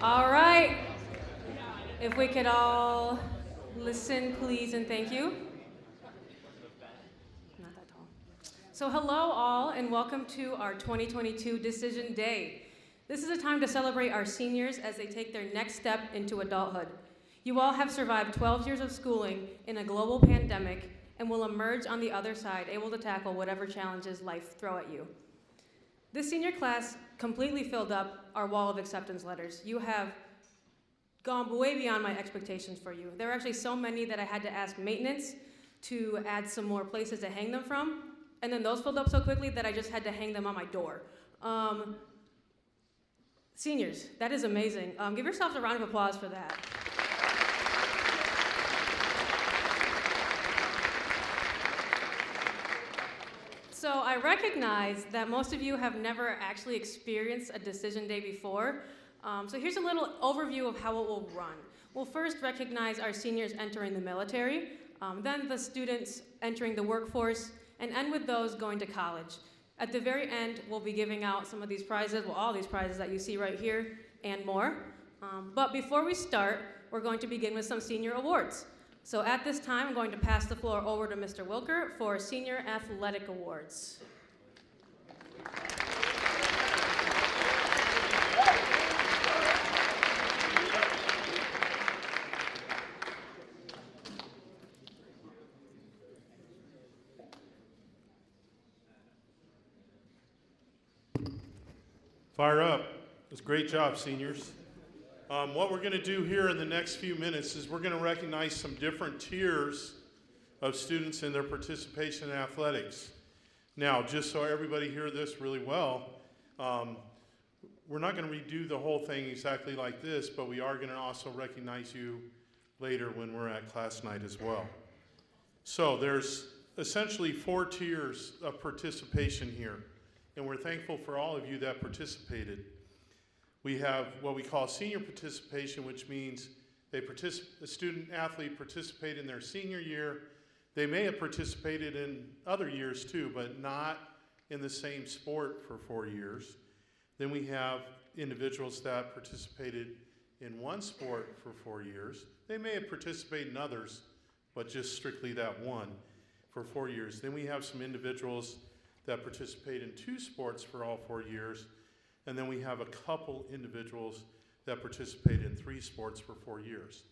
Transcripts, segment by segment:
All right. If we could all listen, please, and thank you. Not that tall. So hello all, and welcome to our 2022 Decision Day. This is a time to celebrate our seniors as they take their next step into adulthood. You all have survived 12 years of schooling in a global pandemic and will emerge on the other side able to tackle whatever challenges life throw at you. This senior class completely filled up our wall of acceptance letters. You have gone way beyond my expectations for you. There were actually so many that I had to ask maintenance to add some more places to hang them from, and then those filled up so quickly that I just had to hang them on my door. Seniors, that is amazing. Give yourselves a round of applause for that. So I recognize that most of you have never actually experienced a decision day before. So here's a little overview of how it will run. We'll first recognize our seniors entering the military, then the students entering the workforce, and end with those going to college. At the very end, we'll be giving out some of these prizes, well, all these prizes that you see right here, and more. But before we start, we're going to begin with some senior awards. So at this time, I'm going to pass the floor over to Mr. Wilker for Senior Athletic Awards. Fire up. That's a great job, seniors. What we're going to do here in the next few minutes is we're going to recognize some different tiers of students in their participation in athletics. Now, just so everybody hear this really well, we're not going to redo the whole thing exactly like this, but we are going to also recognize you later when we're at class night as well. So there's essentially 4 tiers of participation here, and we're thankful for all of you that participated. We have what we call senior participation, which means a student athlete participated in their senior year. They may have participated in other years too, but not in the same sport for 4 years. Then we have individuals that participated in one sport for 4 years. They may have participated in others, but just strictly that one for 4 years. Then we have some individuals that participate in 2 sports for all 4 years. And then we have a couple individuals that participate in 3 sports for 4 years.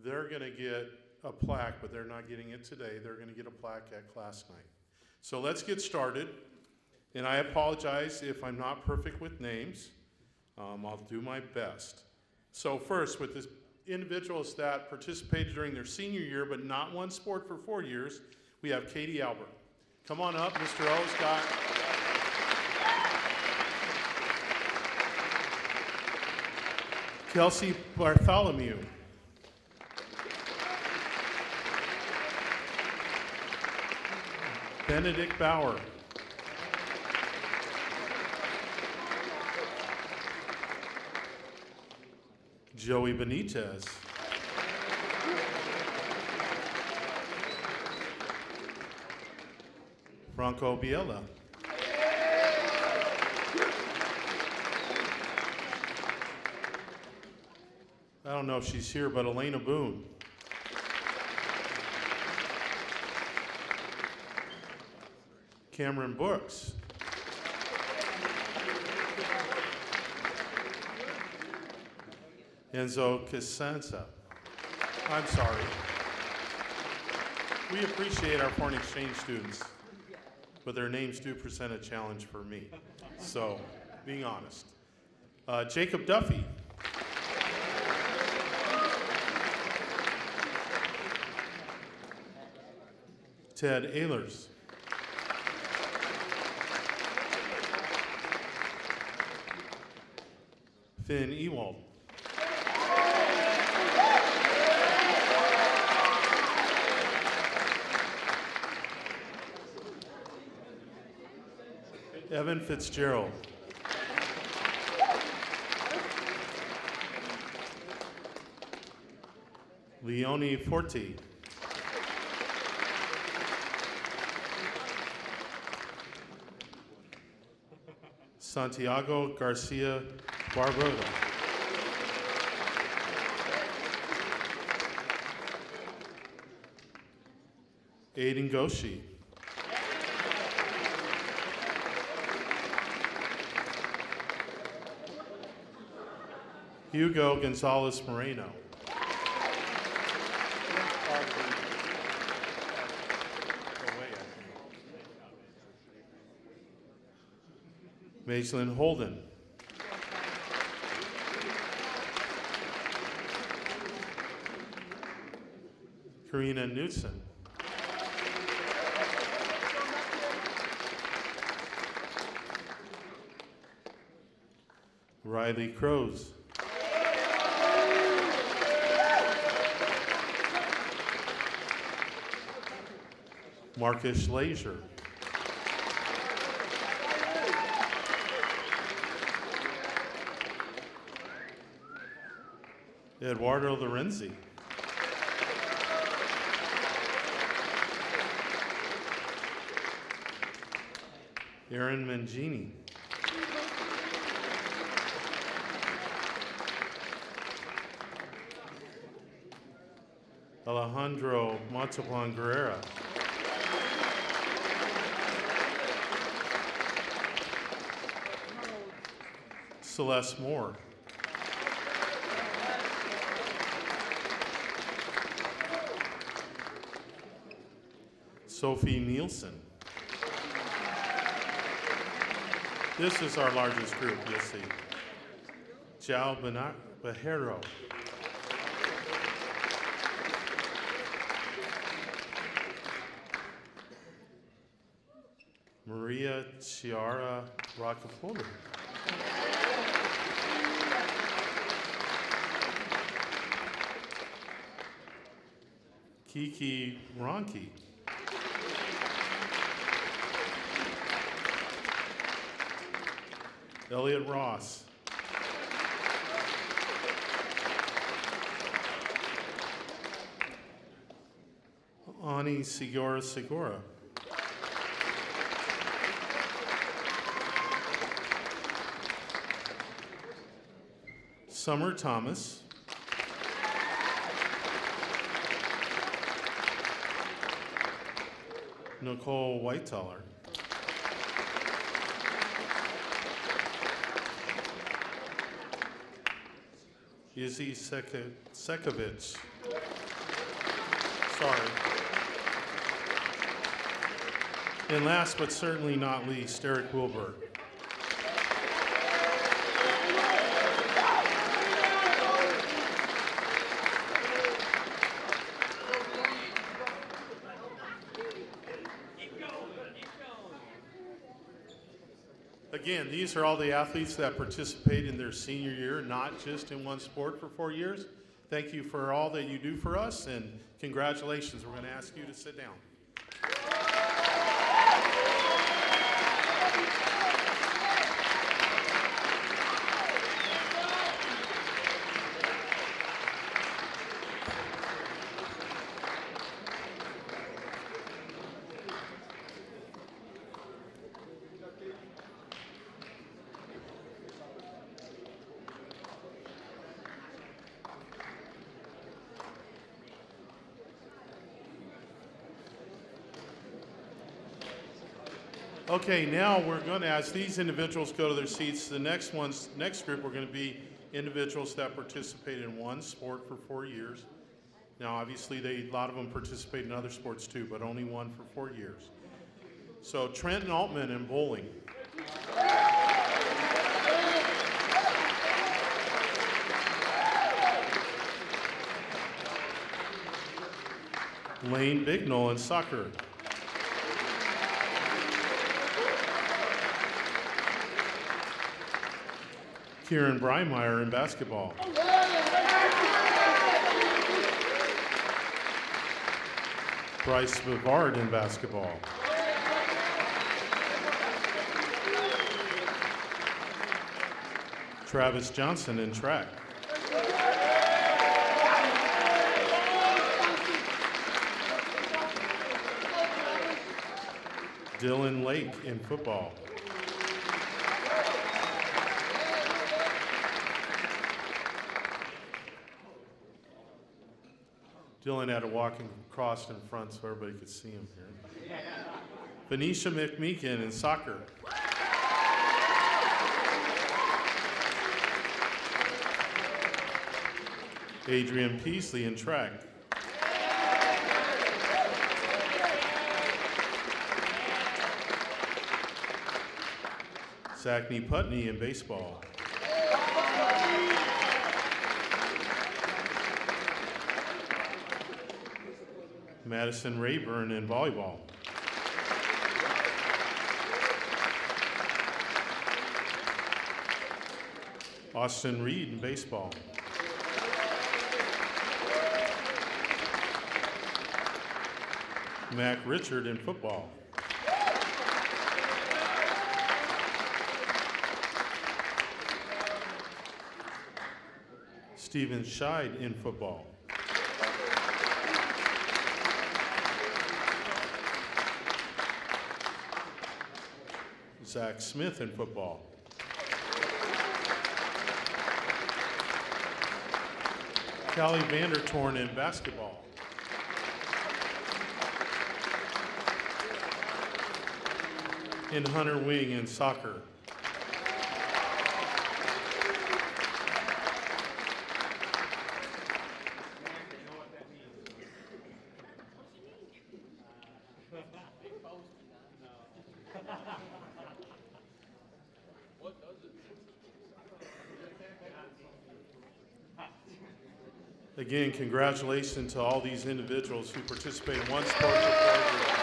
They're going to get a plaque, but they're not getting it today. They're going to get a plaque at class night. So let's get started. And I apologize if I'm not perfect with names. I'll do my best. So first, with the individuals that participated during their senior year, but not one sport for 4 years, we have Katie Albert. Come on up, Mr. O's got... Kelsey Bartholomew. Benedict Bauer. Joey Benitez. Franco Biela. I don't know if she's here, but Elena Boone. Cameron Brooks. Enzo Casanza. I'm sorry. We appreciate our foreign exchange students, but their names do present a challenge for me. So, being honest. Jacob Duffy. Ted Ehlers. Finn Ewald. Evan Fitzgerald. Leonie Forti. Santiago Garcia Barbosa. Aiden Goshi. Hugo Gonzalez Moreno. Maislin Holden. Karina Knudsen. Riley Crows. Marcus Lazier. Eduardo Lorenzi. Aaron Mangini. Alejandro Monteplan Guerrera. Celeste Moore. Sophie Nielsen. This is our largest group, you'll see. Jao Bajero. Maria Chiara Rockefeller. Kiki Ronke. Elliot Ross. Ani Segura. Summer Thomas. Nicole Whiteteller. Izzy Sekovic. Sorry. And last but certainly not least, Eric Wilbur. Again, these are all the athletes that participate in their senior year, not just in one sport for 4 years. Thank you for all that you do for us, and congratulations. We're going to ask you to sit down. Okay, now we're going to, as these individuals go to their seats, the next group are going to be individuals that participate in one sport for 4 years. Now, obviously, a lot of them participate in other sports too, but only one for 4 years. So, Trenton Altman in bowling. Lane Bignell in soccer. Kieran Breimeyer in basketball. Bryce Bavard in basketball. Travis Johnson in track. Dylan Lake in football. Dylan had to walk across in front so everybody could see him here. Venetia McMeekin in soccer. Adrian Peasley in track. Sackney Putney in baseball. Madison Rayburn in volleyball. Austin Reed in baseball. Mac Richard in football. Stephen Scheid in football. Zach Smith in football. Callie Vandertorn in basketball. And Hunter Wing in soccer. Again, congratulations to all these individuals who participate in one sport or program.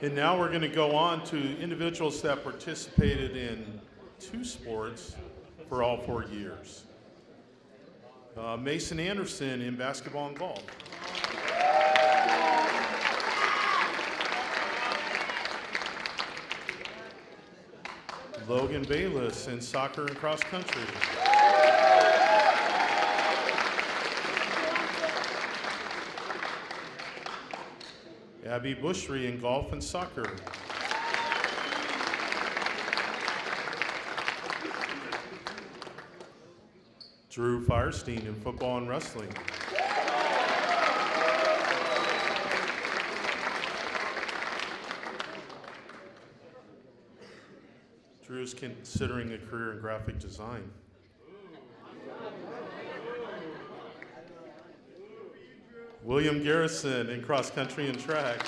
And now we're going to go on to individuals that participated in 2 sports for all 4 years. Mason Anderson in basketball and golf. Logan Bayless in soccer and cross country. Abby Bushry in golf and soccer. Drew Firestein in football and wrestling. Drew's considering a career in graphic design. William Garrison in cross country and track.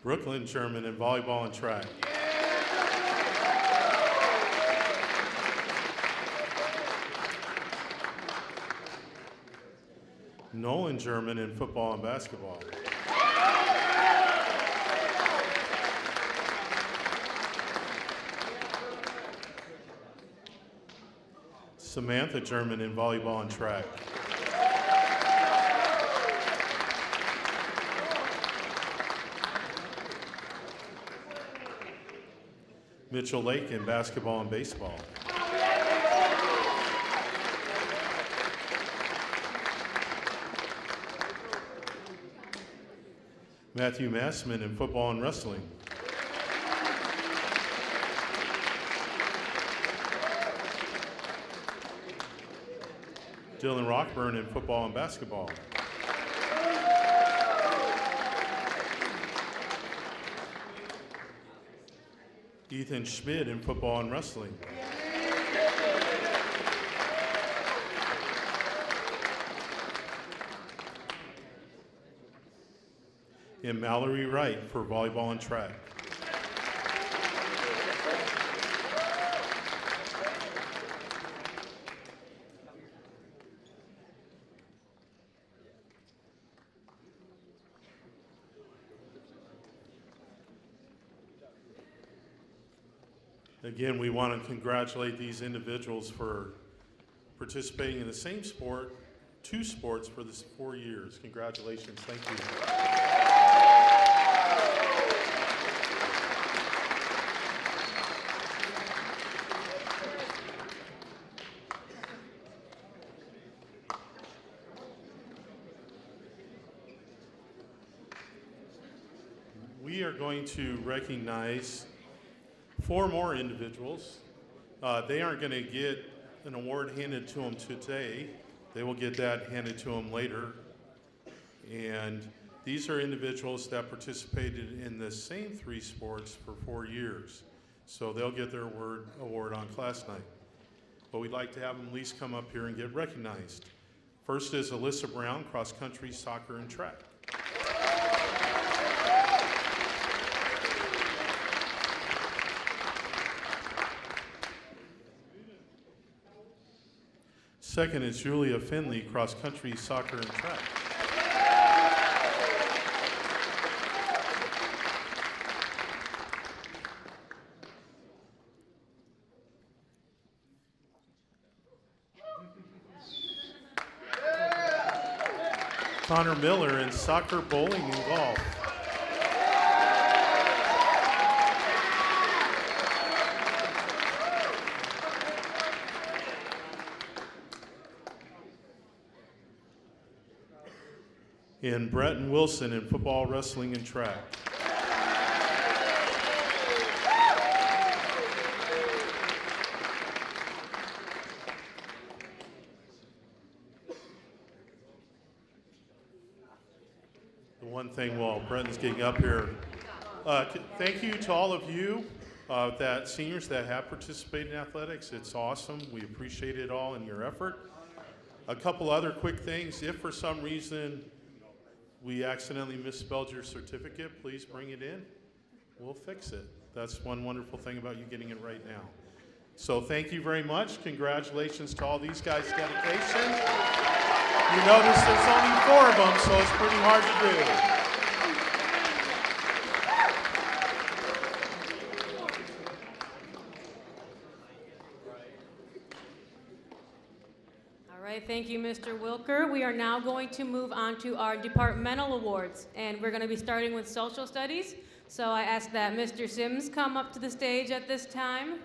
Brooklyn Sherman in volleyball and track. Nolan German in football and basketball. Samantha German in volleyball and track. Mitchell Lake in basketball and baseball. Matthew Massman in football and wrestling. Dylan Rockburn in football and basketball. Ethan Schmidt in football and wrestling. And Mallory Wright for volleyball and track. Again, we want to congratulate these individuals for participating in the same sport, 2 sports for this 4 years. Congratulations. Thank you. We are going to recognize 4 more individuals. They aren't going to get an award handed to them today. They will get that handed to them later. And these are individuals that participated in the same 3 sports for 4 years. So they'll get their award on class night. But we'd like to have them at least come up here and get recognized. First is Alyssa Brown, cross country, soccer, and track. Second is Julia Finley, cross country, soccer, and track. Connor Miller in soccer, bowling, and golf. And Bretton Wilson in football, wrestling, and track. The one thing while Bretton's getting up here, thank you to all of you, that seniors that have participated in athletics. It's awesome. We appreciate it all and your effort. A couple other quick things. If for some reason we accidentally misspelled your certificate, please bring it in. We'll fix it. That's one wonderful thing about you getting it right now. So thank you very much. Congratulations to all these guys' dedication. You notice there's only 4 of them, so it's pretty hard to do. Thank you, Mr. Wilker. We are now going to move on to our departmental awards, and we're going to be starting with social studies. So I ask that Mr. Sims come up to the stage at this time.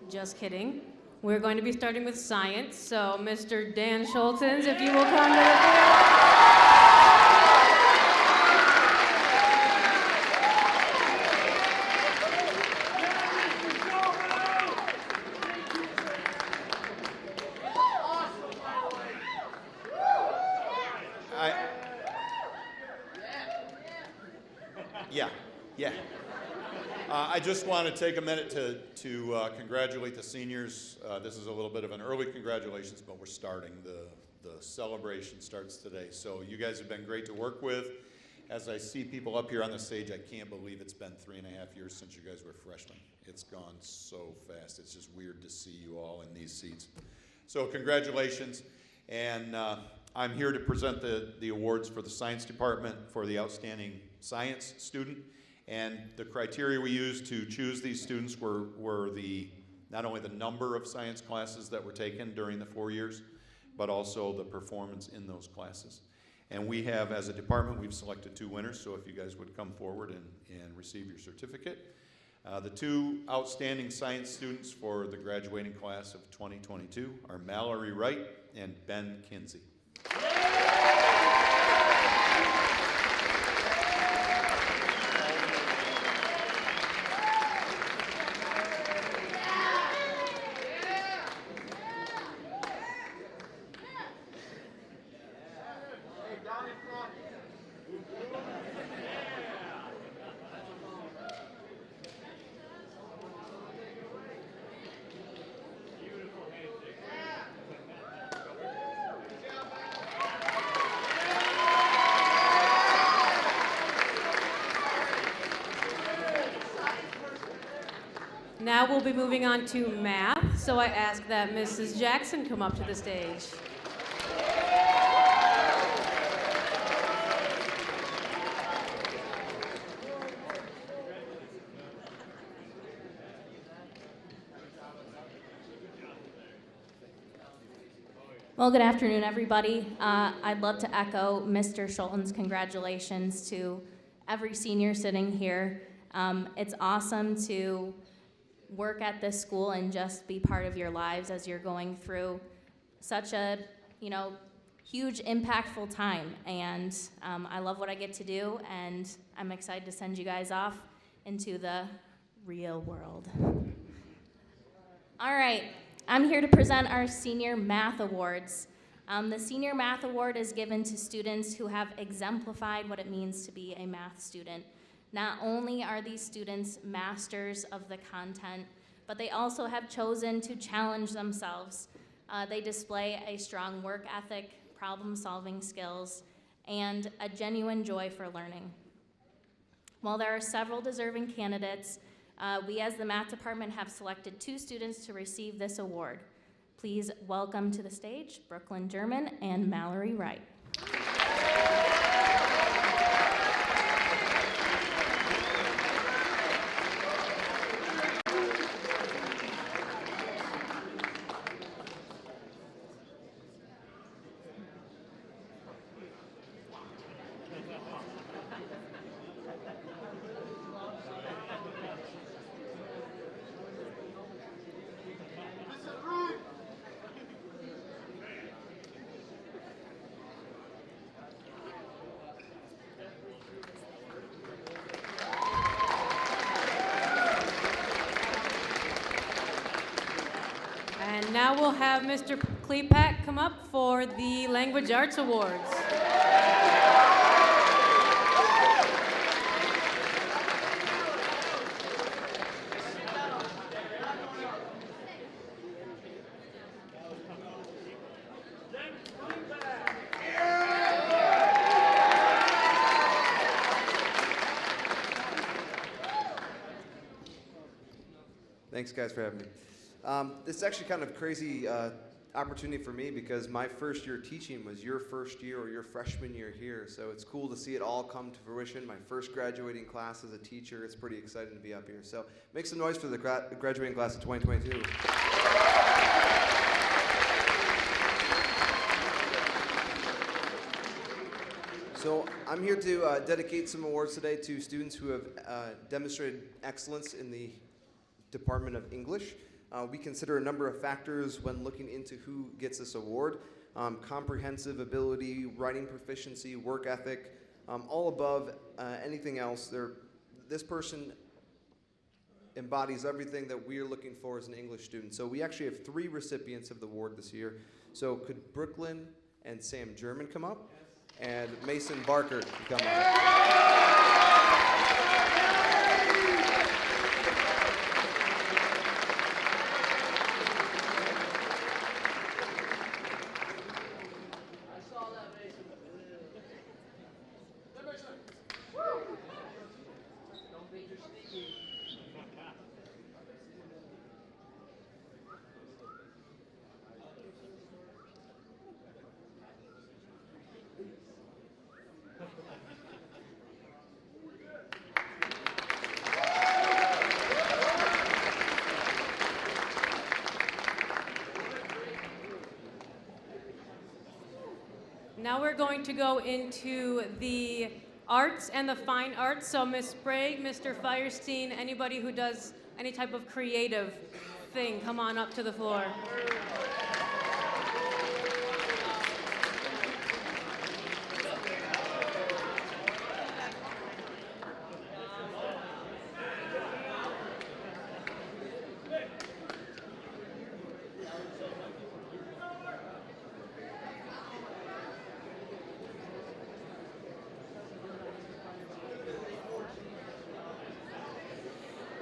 Just kidding. We're going to be starting with science. So, Mr. Dan Schultens, if you will come to the field. I just want to take a minute to congratulate the seniors. This is a little bit of an early congratulations, but we're starting. The celebration starts today. So you guys have been great to work with. As I see people up here on the stage, I can't believe it's been 3.5 years since you guys were freshmen. It's gone so fast. It's just weird to see you all in these seats. So congratulations. And I'm here to present the awards for the science department for the outstanding science student. And the criteria we used to choose these students were not only the number of science classes that were taken during the 4 years, but also the performance in those classes. And we have, as a department, we've selected 2 winners, so if you guys would come forward and receive your certificate. The 2 outstanding science students for the graduating class of 2022 are Mallory Wright and Ben Kinsey. Now we'll be moving on to math, so I ask that Mrs. Jackson come up to the stage. Well, good afternoon, everybody. I'd love to echo Mr. Schulten's congratulations to every senior sitting here. It's awesome to work at this school and just be part of your lives as you're going through such a, huge, impactful time. And I love what I get to do, and I'm excited to send you guys off into the real world. All right, I'm here to present our Senior Math Awards. The Senior Math Award is given to students who have exemplified what it means to be a math student. Not only are these students masters of the content, but they also have chosen to challenge themselves. They display a strong work ethic, problem-solving skills, and a genuine joy for learning. While there are several deserving candidates, we as the math department have selected 2 students to receive this award. Please welcome to the stage Brooklyn German and Mallory Wright. And now we'll have Mr. Klepak come up for the Language Arts Awards. Thanks, guys, for having me. This is actually kind of a crazy opportunity for me because my first year teaching was your first year or your freshman year here. So it's cool to see it all come to fruition. My first graduating class as a teacher. It's pretty exciting to be up here. So make some noise for the graduating class of 2022. So I'm here to dedicate some awards today to students who have demonstrated excellence in the Department of English. We consider a number of factors when looking into who gets this award. Comprehensive ability, writing proficiency, work ethic, all above anything else. This person embodies everything that we're looking for as an English student. So we actually have 3 recipients of the award this year. So could Brooklyn and Sam German come up? And Mason Barker come up. Now we're going to go into the arts and the fine arts. So Ms. Sprague, Mr. Firestein, anybody who does any type of creative thing, come on up to the floor.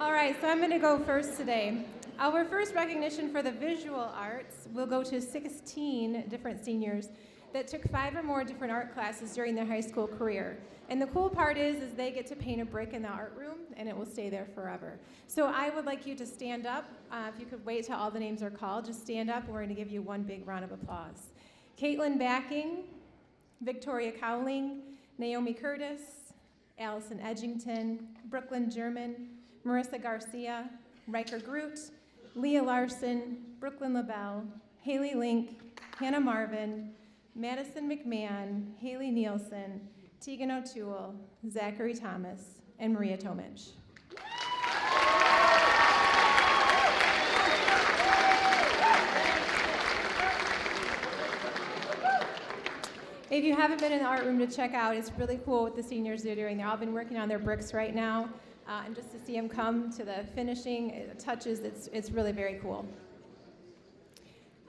All right, so I'm going to go first today. Our first recognition for the visual arts will go to 16 different seniors that took 5 or more different art classes during their high school career. And the cool part is they get to paint a brick in the art room, and it will stay there forever. So I would like you to stand up. If you could wait till all the names are called, just stand up, and we're going to give you one big round of applause. Caitlin Backing, Victoria Cowling, Naomi Curtis, Allison Edgington, Brooklyn German, Marissa Garcia, Riker Groot, Leah Larson, Brooklyn LaBelle, Haley Link, Hannah Marvin, Madison McMahon, Haley Nielsen, Tegan O'Toole, Zachary Thomas, and Maria Tomich. If you haven't been in the art room to check out, it's really cool what the seniors are doing. They've all been working on their bricks right now, and just to see them come to the finishing touches, it's really very cool.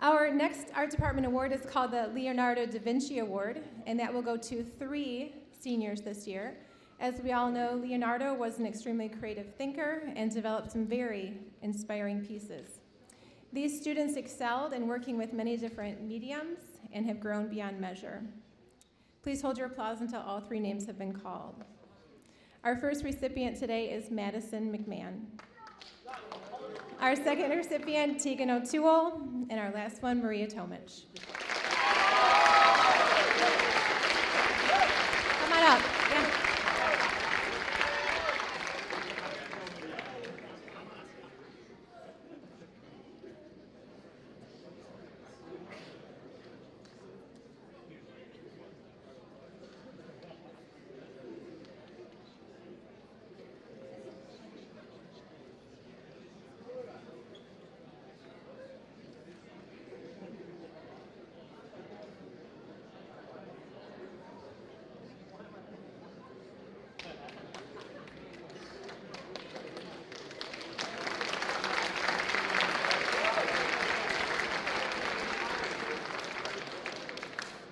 Our next art department award is called the Leonardo da Vinci Award, and that will go to 3 seniors this year. As we all know, Leonardo was an extremely creative thinker and developed some very inspiring pieces. These students excelled in working with many different mediums and have grown beyond measure. Please hold your applause until all 3 names have been called. Our first recipient today is Madison McMahon. Our second recipient, Tegan O'Toole, and our last one, Maria Tomich. Come on up. Yeah.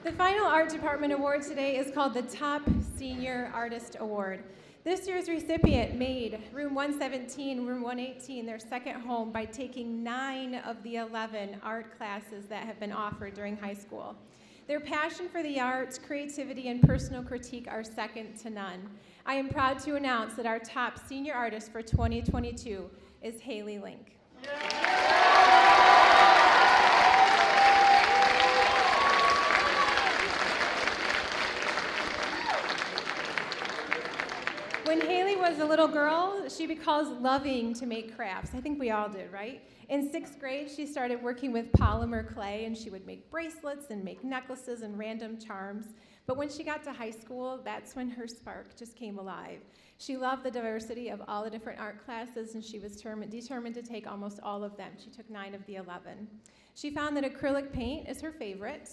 The final art department award today is called the Top Senior Artist Award. This year's recipient made room 117, room 118 their second home by taking 9 of the 11 art classes that have been offered during high school. Their passion for the arts, creativity, and personal critique are second to none. I am proud to announce that our top senior artist for 2022 is Haley Link. When Haley was a little girl, she recalls loving to make crafts. I think we all did, right? In 6th grade, she started working with polymer clay, and she would make bracelets and make necklaces and random charms. But when she got to high school, that's when her spark just came alive. She loved the diversity of all the different art classes, and she was determined to take almost all of them. She took 9 of the 11. She found that acrylic paint is her favorite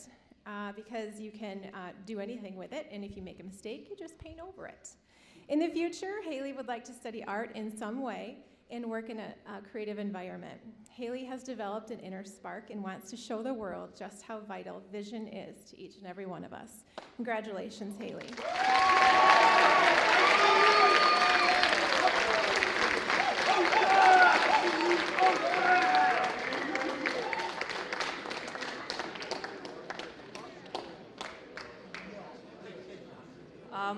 because you can do anything with it, and if you make a mistake, you just paint over it. In the future, Haley would like to study art in some way and work in a creative environment. Haley has developed an inner spark and wants to show the world just how vital vision is to each and every one of us. Congratulations, Haley.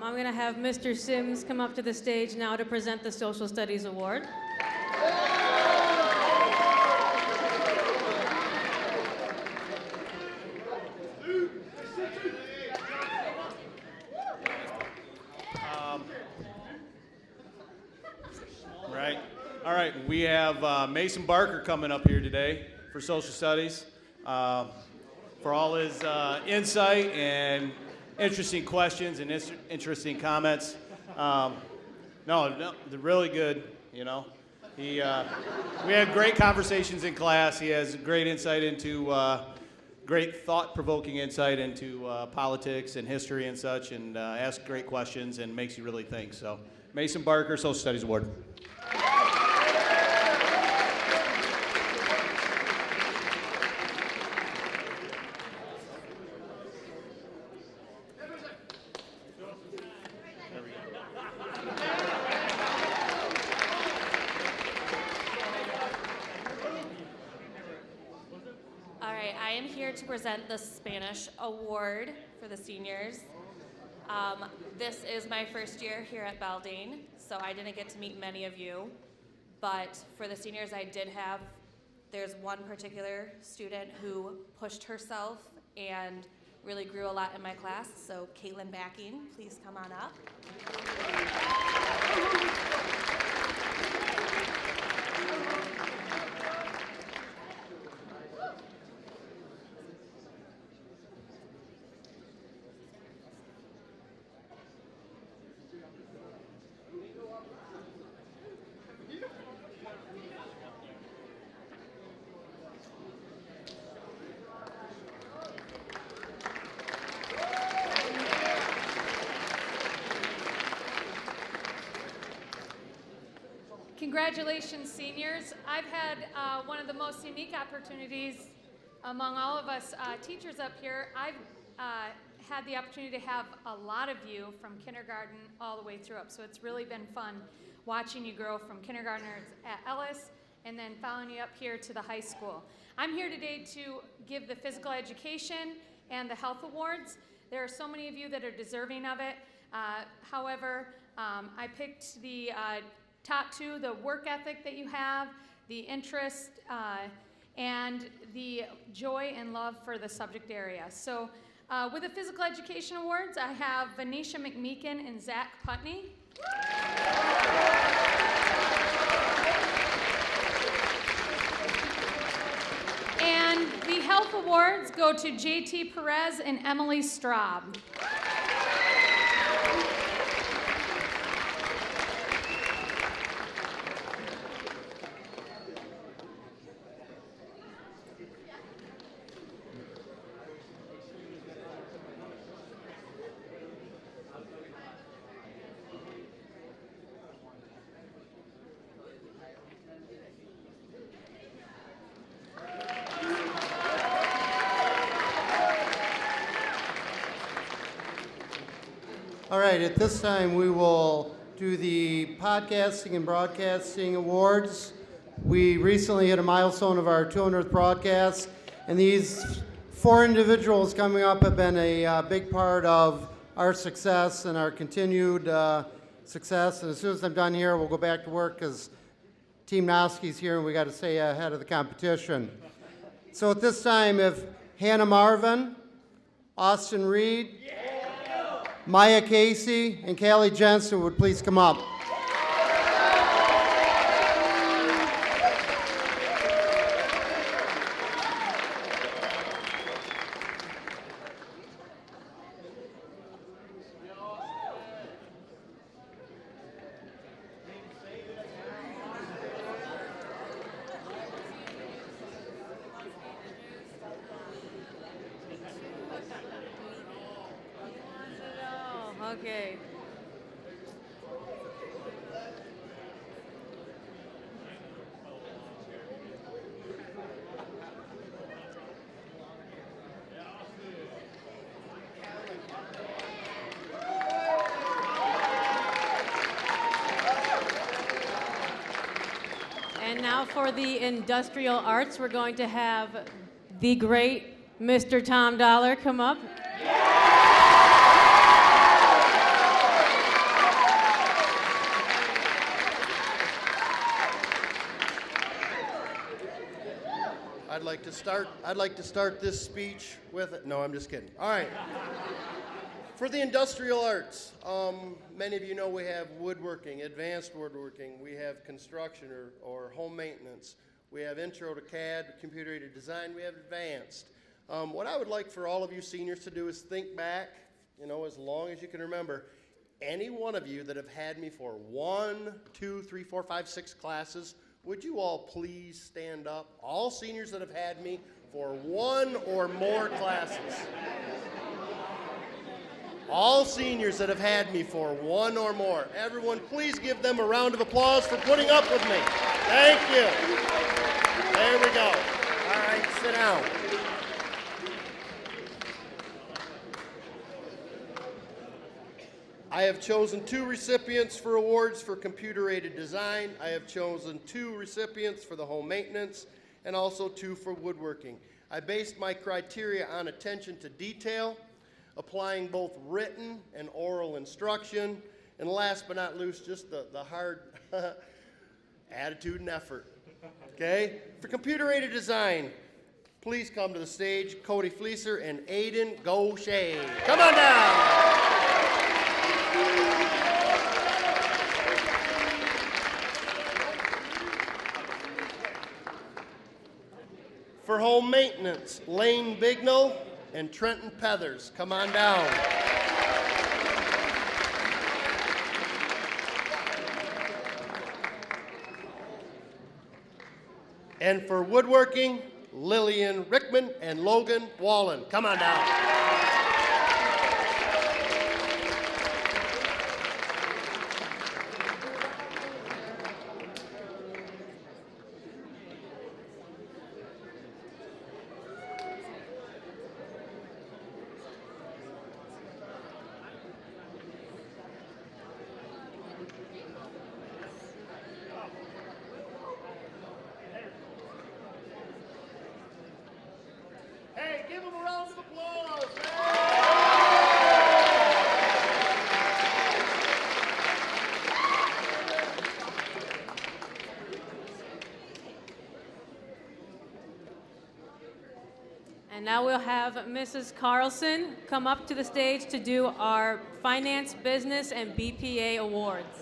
I'm going to have Mr. Sims come up to the stage now to present the Social Studies Award. Right. All right. We have Mason Barker coming up here today for Social Studies for all his insight and interesting questions and interesting comments. No, they're really good, you know. We had great conversations in class. He has great insight into, great thought-provoking insight into politics and history and such, and asks great questions and makes you really think. So, Mason Barker, Social Studies Award. here to present the Spanish Award for the seniors. This is my first year here at Baldane, so I didn't get to meet many of you. But for the seniors I did have, there's one particular student who pushed herself and really grew a lot in my class. So Caitlin Backing, please come on up. Congratulations, seniors. I've had one of the most unique opportunities among all of us teachers up here. I've had the opportunity to have a lot of you from kindergarten all the way through up, so it's really been fun watching you grow from kindergartners at Ellis and then following you up here to the high school. I'm here today to give the physical education and the health awards. There are so many of you that are deserving of it. However, I picked the top two, the work ethic that you have, the interest, and the joy and love for the subject area. So with the Physical Education Awards, I have Venetia McMeekin and Zach Putney. And the Health Awards go to JT Perez and Emily Straub. All right, at this time we will do the Podcasting and Broadcasting Awards. We recently hit a milestone of our 200th broadcast, and these four individuals coming up have been a big part of our success and our continued success. And as soon as I'm done here, we'll go back to work because Team Noski's here and we got to stay ahead of the competition. So at this time, if Hannah Marvin, Austin Reed, Maya Casey, and Callie Jensen would please come up. Okay. And now for the industrial arts, we're going to have the great Mr. Tom Dollar come up. I'd like to start this speech with it. No, I'm just kidding. All right. For the industrial arts, many of you know we have woodworking, advanced woodworking. We have construction or home maintenance. We have intro to CAD, computer-aided design. We have advanced. What I would like for all of you seniors to do is think back, as long as you can remember, any one of you that have had me for 1, 2, 3, 4, 5, 6 classes, would you all please stand up? All seniors that have had me for 1 or more classes. All seniors that have had me for 1 or more. Everyone, please give them a round of applause for putting up with me. Thank you. There we go. All right, sit down. I have chosen 2 recipients for awards for computer-aided design. I have chosen 2 recipients for the home maintenance, and also 2 for woodworking. I based my criteria on attention to detail, applying both written and oral instruction, and last but not least, just the hard attitude and effort. Okay? For computer-aided design, please come to the stage, Cody Fleeser and Aiden Gaucher. Come on down. For home maintenance, Lane Bignell and Trenton Pethers. Come on down. And for woodworking, Lillian Rickman and Logan Wallen. Come on down. Hey, give them a round of applause. And now we'll have Mrs. Carlson come up to the stage to do our Finance, Business, and BPA awards.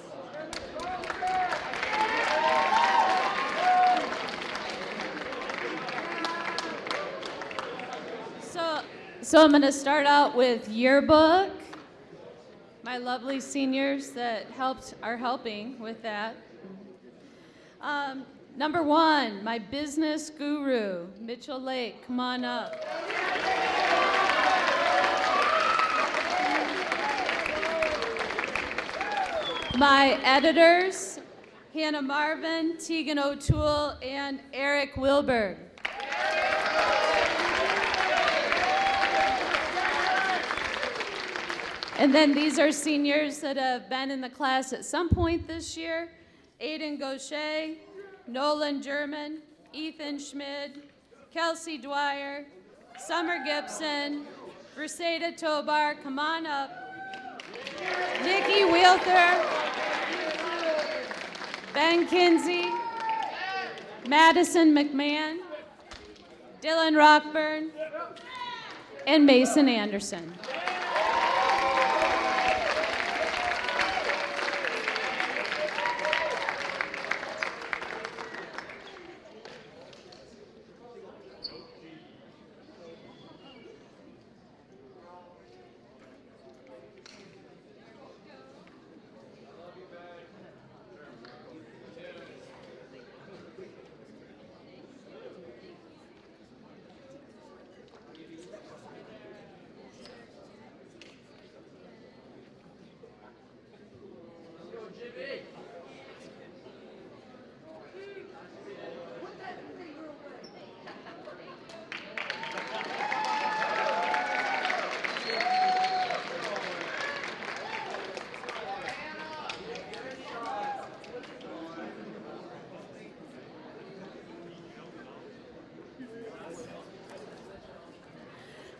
So I'm going to start out with yearbook. My lovely seniors that are helping with that. Number 1, my business guru, Mitchell Lake, come on up. My editors, Hannah Marvin, Tegan O'Toole, and Eric Wilberg. And then these are seniors that have been in the class at some point this year. Aiden Gaucher, Nolan German, Ethan Schmid, Kelsey Dwyer, Summer Gibson, Versada Tobar, come on up. Nikki Wielther, Ben Kinsey, Madison McMahon, Dylan Rockburn, and Mason Anderson.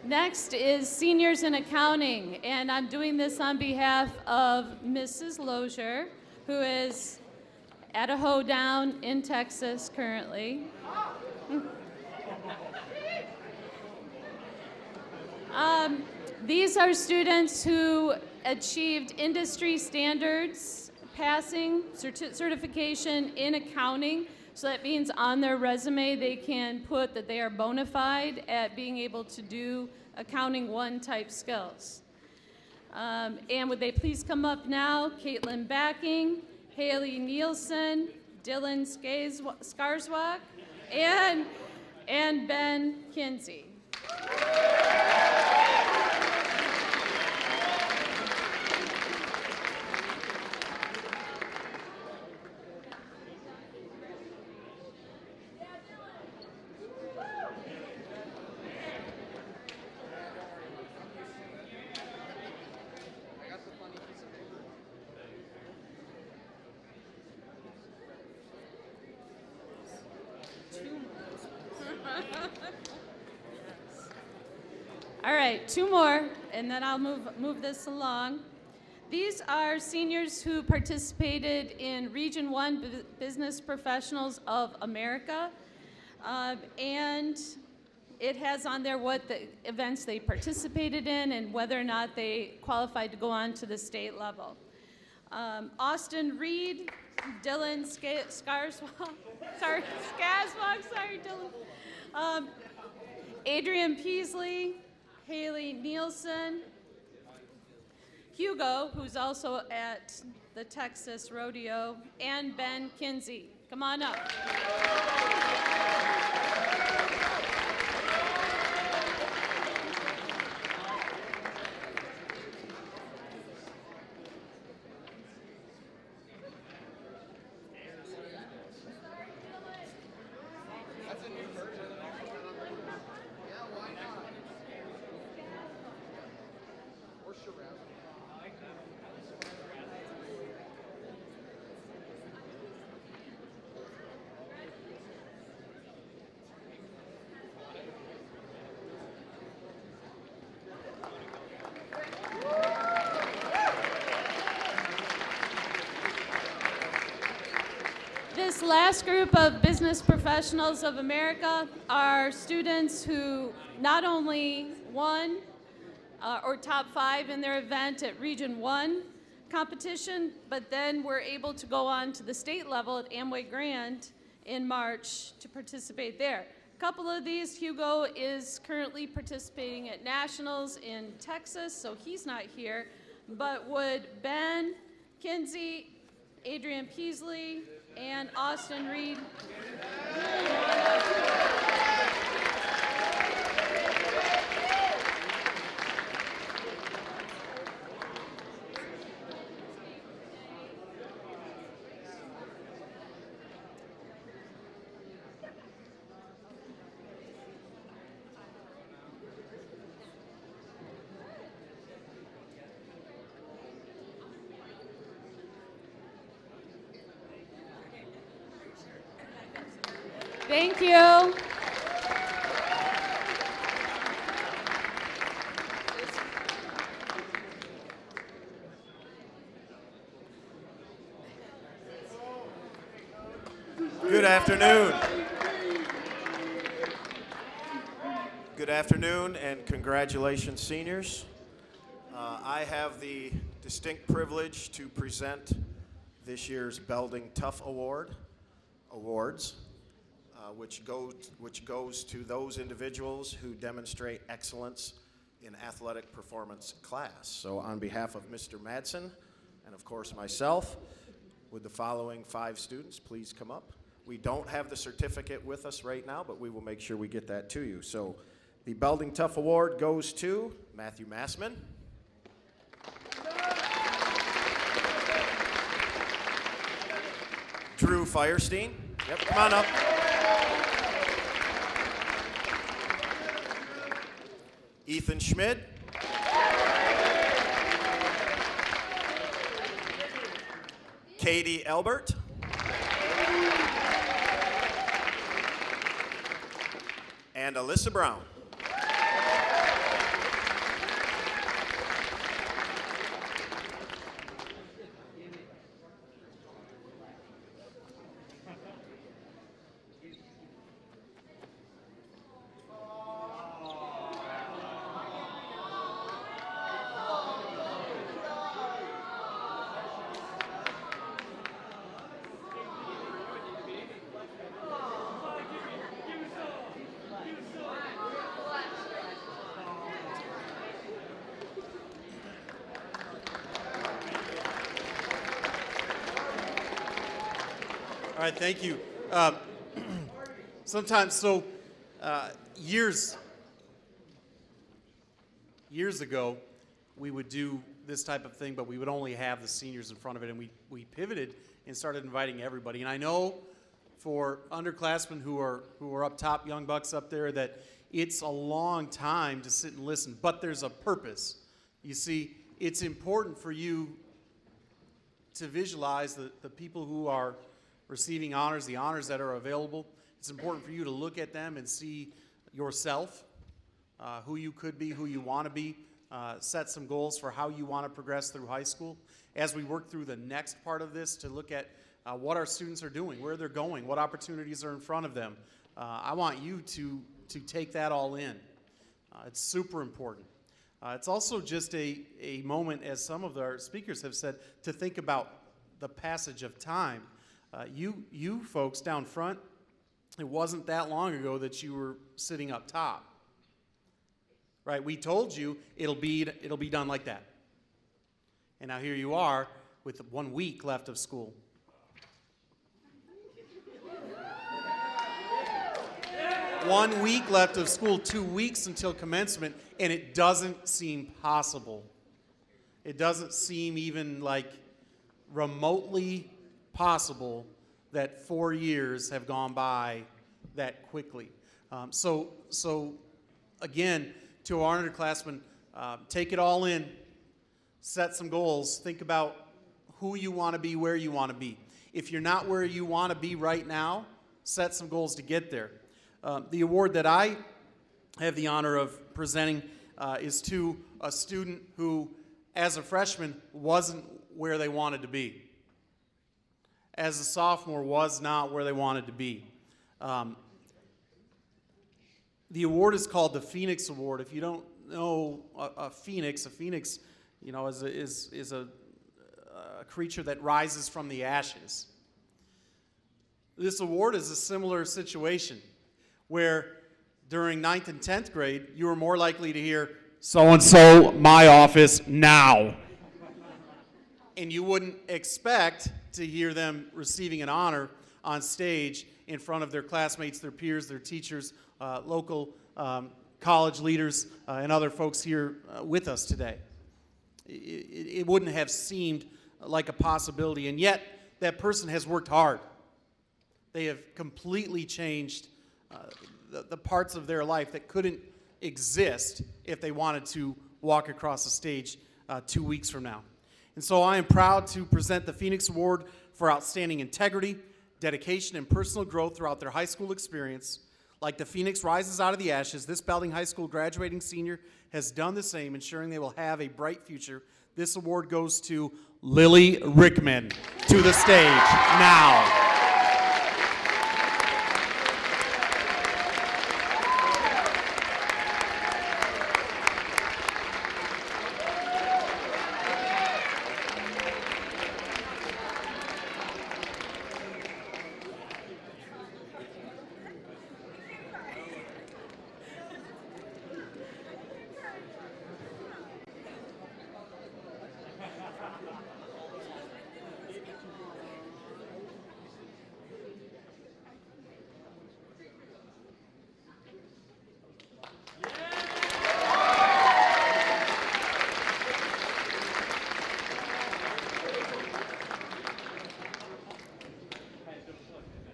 Next is seniors in accounting, and I'm doing this on behalf of Mrs. Lozier, who is at a hoedown in Texas currently. These are students who achieved industry standards, passing certification in accounting. So that means on their resume they can put that they are bona fide at being able to do accounting 1 type skills. And would they please come up now? Caitlin Backing, Haley Nielsen, Dylan Skarswak, and Ben Kinsey. All right, two more, and then I'll move this along. These are seniors who participated in Region 1 Business Professionals of America, and it has on there what the events they participated in and whether or not they qualified to go on to the state level. Austin Reed, Dylan Skarswag, sorry Dylan, Adrian Peasley, Haley Nielsen, Hugo, who's also at the Texas Rodeo, and Ben Kinsey. Come on up. This last group of Business Professionals of America are students who not only won or top 5 in their event at Region 1 competition, but then were able to go on to the state level at Amway Grand in March to participate there. A couple of these, Hugo is currently participating at Nationals in Texas, so he's not here, but would Ben Kinsey, Adrian Peasley, and Austin Reed. Thank you. Good afternoon. Good afternoon and congratulations, seniors. I have the distinct privilege to present this year's Belding Tough Awards, which goes to those individuals who demonstrate excellence in athletic performance class. So on behalf of Mr. Madsen and of course myself, would the following 5 students please come up? We don't have the certificate with us right now, but we will make sure we get that to you. So the Belding Tough Award goes to Matthew Massman, Drew Firestein. Yep, come on up. Ethan Schmid. Katie Elbert. And Alyssa Brown. All right, thank you. Years ago, we would do this type of thing, but we would only have the seniors in front of it, and we pivoted and started inviting everybody. And I know for underclassmen who are up top, young bucks up there, that it's a long time to sit and listen, but there's a purpose. You see, it's important for you to visualize the people who are receiving honors, the honors that are available. It's important for you to look at them and see yourself, who you could be, who you want to be, set some goals for how you want to progress through high school. As we work through the next part of this to look at what our students are doing, where they're going, what opportunities are in front of them, I want you to take that all in. It's super important. It's also just a moment, as some of our speakers have said, to think about the passage of time. You folks down front, it wasn't that long ago that you were sitting up top. Right? We told you it'll be done like that. And now here you are with 1 week left of school. One week left of school, 2 weeks until commencement, and it doesn't seem possible. It doesn't seem even like remotely possible that 4 years have gone by that quickly. So again, to our underclassmen, take it all in, set some goals, think about who you want to be, where you want to be. If you're not where you want to be right now, set some goals to get there. The award that I have the honor of presenting is to a student who, as a freshman, wasn't where they wanted to be. As a sophomore, was not where they wanted to be. The award is called the Phoenix Award. If you don't know a phoenix, you know, is a creature that rises from the ashes. This award is a similar situation where during 9th and 10th grade, you were more likely to hear, "So-and-so, my office, now." And you wouldn't expect to hear them receiving an honor on stage in front of their classmates, their peers, their teachers, local college leaders, and other folks here with us today. It wouldn't have seemed like a possibility, and yet that person has worked hard. They have completely changed the parts of their life that couldn't exist if they wanted to walk across the stage 2 weeks from now. And so I am proud to present the Phoenix Award for outstanding integrity, dedication, and personal growth throughout their high school experience. Like the phoenix rises out of the ashes, this Belding High School graduating senior has done the same, ensuring they will have a bright future. This award goes to Lily Rickman. To the stage now.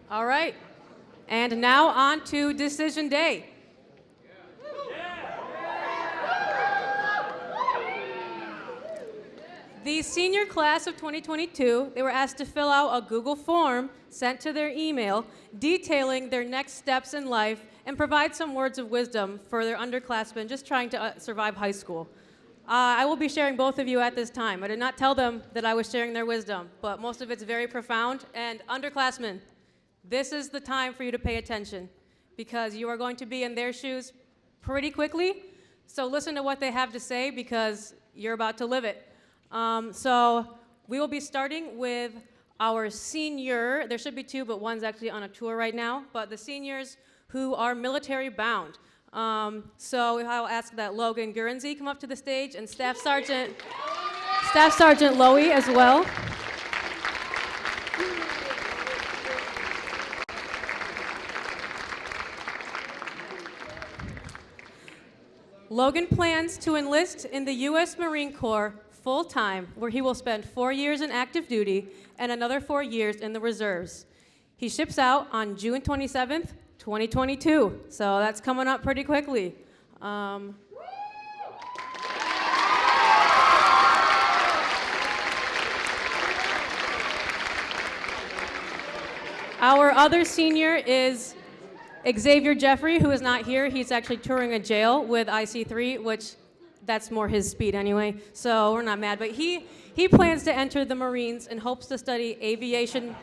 All right, and now on to Decision Day. The senior class of 2022, they were asked to fill out a Google form sent to their email detailing their next steps in life and provide some words of wisdom for their underclassmen just trying to survive high school. I will be sharing both of you at this time. I did not tell them that I was sharing their wisdom, but most of it's very profound. And underclassmen, this is the time for you to pay attention because you are going to be in their shoes pretty quickly. So listen to what they have to say because you're about to live it. So we will be starting with our senior. There should be two, but one's actually on a tour right now. But the seniors who are military bound. So I'll ask that Logan Guernsey come up to the stage and Staff Sergeant Lowy as well. Logan plans to enlist in the U.S. Marine Corps full-time, where he will spend 4 years in active duty and another 4 years in the reserves. He ships out on June 27th, 2022, so that's coming up pretty quickly. Our other senior is Xavier Jeffrey, who is not here, he's actually touring a jail with IC3, which that's more his speed anyway, so we're not mad. But he plans to enter the Marines and hopes to study aviation,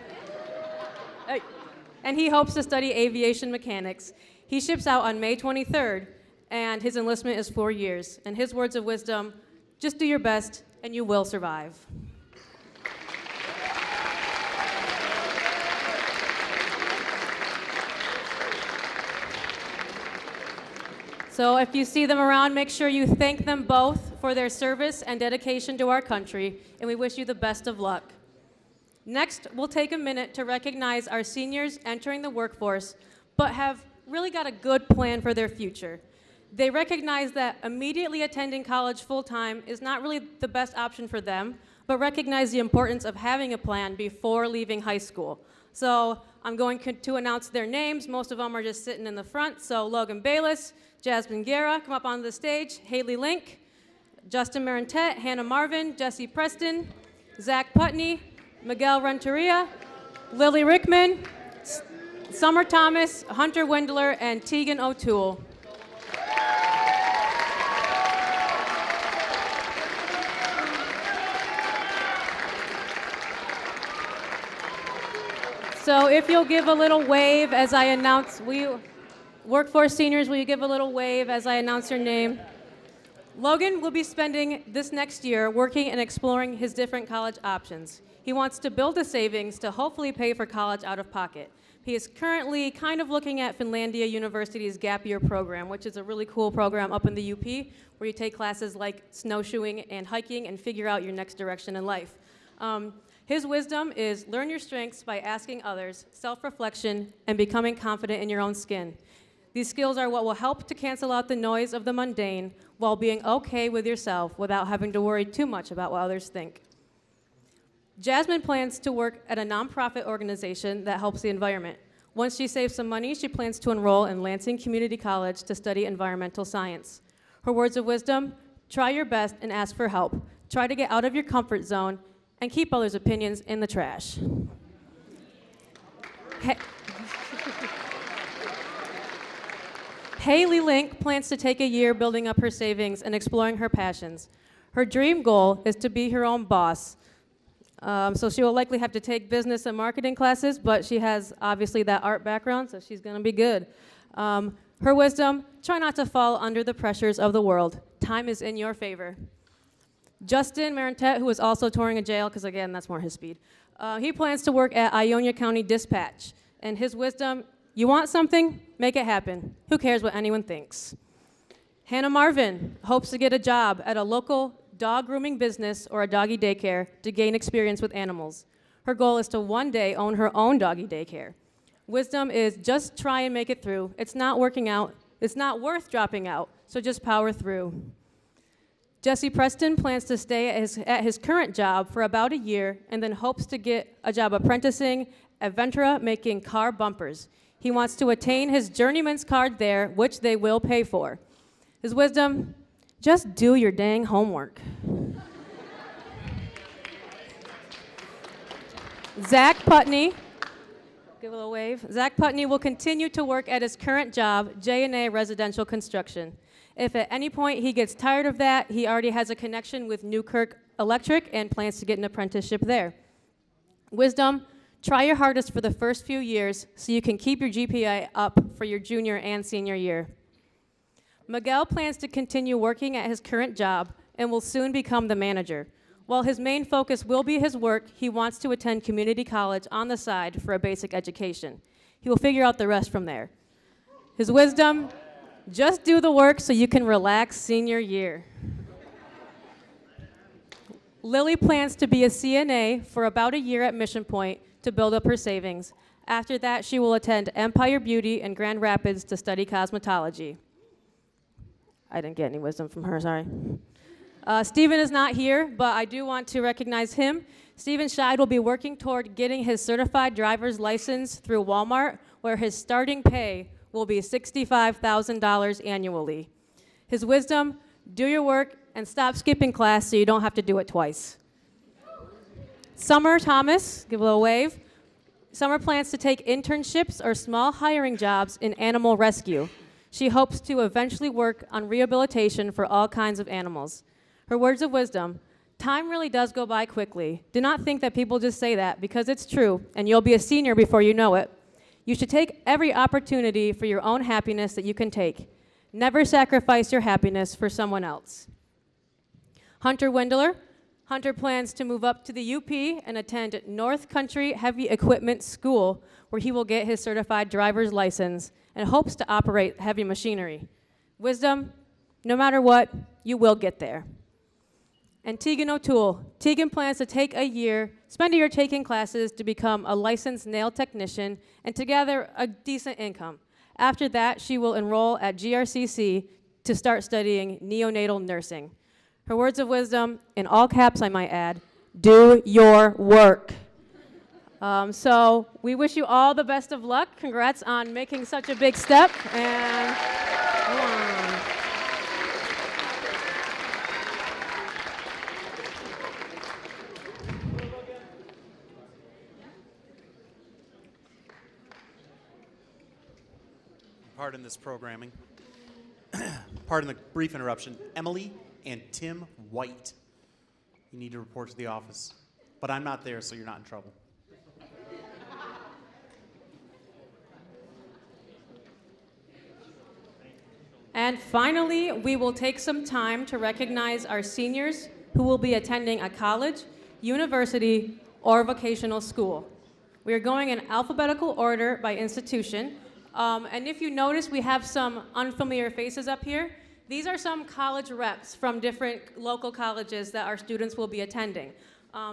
mechanics. He ships out on May 23rd, and his enlistment is 4 years. And his words of wisdom, just do your best, and you will survive. So if you see them around, make sure you thank them both for their service and dedication to our country, and we wish you the best of luck. Next, we'll take a minute to recognize our seniors entering the workforce, but have really got a good plan for their future. They recognize that immediately attending college full-time is not really the best option for them, but recognize the importance of having a plan before leaving high school. So I'm going to announce their names. Most of them are just sitting in the front. So Logan Bayless, Jasmine Guerra, come up onto the stage. Haley Link, Justin Marentet, Hannah Marvin, Jesse Preston, Zach Putney, Miguel Renteria, Lily Rickman, Summer Thomas, Hunter Wendler, and Tegan O'Toole. So if you'll give a little wave as I announce, workforce seniors, will you give a little wave as I announce your name? Logan will be spending this next year working and exploring his different college options. He wants to build a savings to hopefully pay for college out of pocket. He is currently kind of looking at Finlandia University's Gap Year program, which is a really cool program up in the UP, where you take classes like snowshoeing and hiking and figure out your next direction in life. His wisdom is learn your strengths by asking others, self-reflection, and becoming confident in your own skin. These skills are what will help to cancel out the noise of the mundane while being okay with yourself without having to worry too much about what others think. Jasmine plans to work at a nonprofit organization that helps the environment. Once she saves some money, she plans to enroll in Lansing Community College to study environmental science. Her words of wisdom, try your best and ask for help. Try to get out of your comfort zone and keep others' opinions in the trash. Haley Link plans to take a year building up her savings and exploring her passions. Her dream goal is to be her own boss. So she will likely have to take business and marketing classes, but she has obviously that art background, so she's gonna be good. Her wisdom, try not to fall under the pressures of the world. Time is in your favor. Justin Marentet, who is also touring a jail, because again, that's more his speed. He plans to work at Ionia County Dispatch. And his wisdom, you want something, make it happen. Who cares what anyone thinks? Hannah Marvin hopes to get a job at a local dog grooming business or a doggy daycare to gain experience with animals. Her goal is to one day own her own doggy daycare. Wisdom is just try and make it through. It's not working out. It's not worth dropping out, so just power through. Jesse Preston plans to stay at his current job for about a year and then hopes to get a job apprenticing at Ventura making car bumpers. He wants to attain his journeyman's card there, which they will pay for. His wisdom, just do your dang homework. Zach Putney, give a little wave. Zach Putney will continue to work at his current job, J&A Residential Construction. If at any point he gets tired of that, he already has a connection with Newkirk Electric and plans to get an apprenticeship there. Wisdom, try your hardest for the first few years so you can keep your GPA up for your junior and senior year. Miguel plans to continue working at his current job and will soon become the manager. While his main focus will be his work, he wants to attend community college on the side for a basic education. He will figure out the rest from there. His wisdom, just do the work so you can relax senior year. Lily plans to be a CNA for about a year at Mission Point to build up her savings. After that, she will attend Empire Beauty in Grand Rapids to study cosmetology. I didn't get any wisdom from her, sorry. Stephen is not here, but I do want to recognize him. Stephen Scheid will be working toward getting his certified driver's license through Walmart, where his starting pay will be $65,000 annually. His wisdom, do your work and stop skipping class so you don't have to do it twice. Summer Thomas, give a little wave. Summer plans to take internships or small hiring jobs in animal rescue. She hopes to eventually work on rehabilitation for all kinds of animals. Her words of wisdom: time really does go by quickly. Do not think that people just say that, because it's true, and you'll be a senior before you know it. You should take every opportunity for your own happiness that you can take. Never sacrifice your happiness for someone else. Hunter Wendler. Hunter plans to move up to the UP and attend North Country Heavy Equipment School, where he will get his certified driver's license and hopes to operate heavy machinery. Wisdom: no matter what, you will get there. And Tegan O'Toole. Tegan plans to spend a year taking classes to become a licensed nail technician and to gather a decent income. After that, she will enroll at GRCC to start studying neonatal nursing. Her words of wisdom, in all caps I might add: do your work. So we wish you all the best of luck. Congrats on making such a big step. And go on. Pardon this programming. Pardon the brief interruption. Emily and Tim White, you need to report to the office. But I'm not there, so you're not in trouble. And finally, we will take some time to recognize our seniors who will be attending a college, university, or vocational school. We are going in alphabetical order by institution. And if you notice, we have some unfamiliar faces up here. These are some college reps from different local colleges that our students will be attending.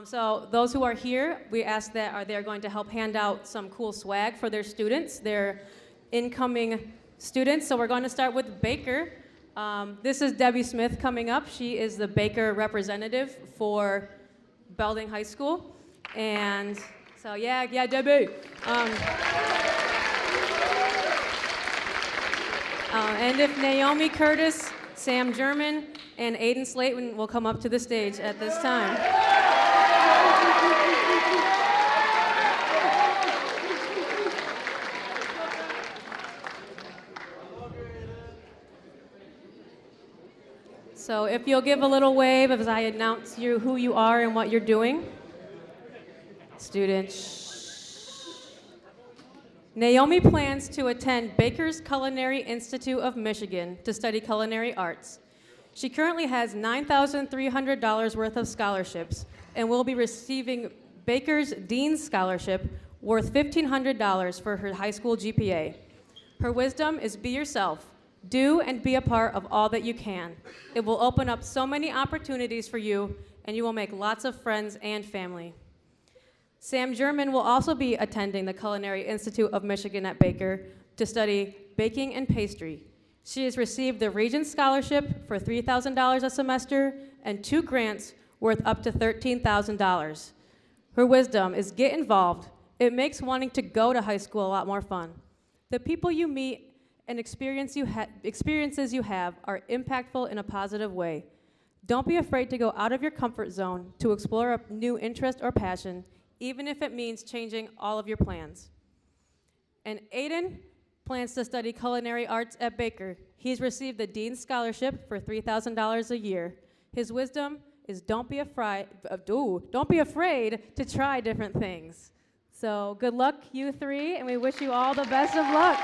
So those who are here, we ask that they're going to help hand out some cool swag for their students, their incoming students. So we're going to start with Baker. This is Debbie Smith coming up. She is the Baker representative for Belding High School. And so, yeah, Debbie. And if Naomi Curtis, Sam German, and Aiden Slayton will come up to the stage at this time. So if you'll give a little wave as I announce who you are and what you're doing. Students. Naomi plans to attend Baker's Culinary Institute of Michigan to study culinary arts. She currently has $9,300 worth of scholarships and will be receiving Baker's Dean's Scholarship worth $1,500 for her high school GPA. Her wisdom is: be yourself. Do and be a part of all that you can. It will open up so many opportunities for you, and you will make lots of friends and family. Sam German will also be attending the Culinary Institute of Michigan at Baker to study baking and pastry. She has received the Regents Scholarship for $3,000 a semester and 2 grants worth up to $13,000. Her wisdom is: get involved. It makes wanting to go to high school a lot more fun. The people you meet and experiences you have are impactful in a positive way. Don't be afraid to go out of your comfort zone to explore a new interest or passion, even if it means changing all of your plans. And Aiden plans to study culinary arts at Baker. He's received the Dean's Scholarship for $3,000 a year. His wisdom is: don't be afraid to try different things. So good luck, you three, and we wish you all the best of luck.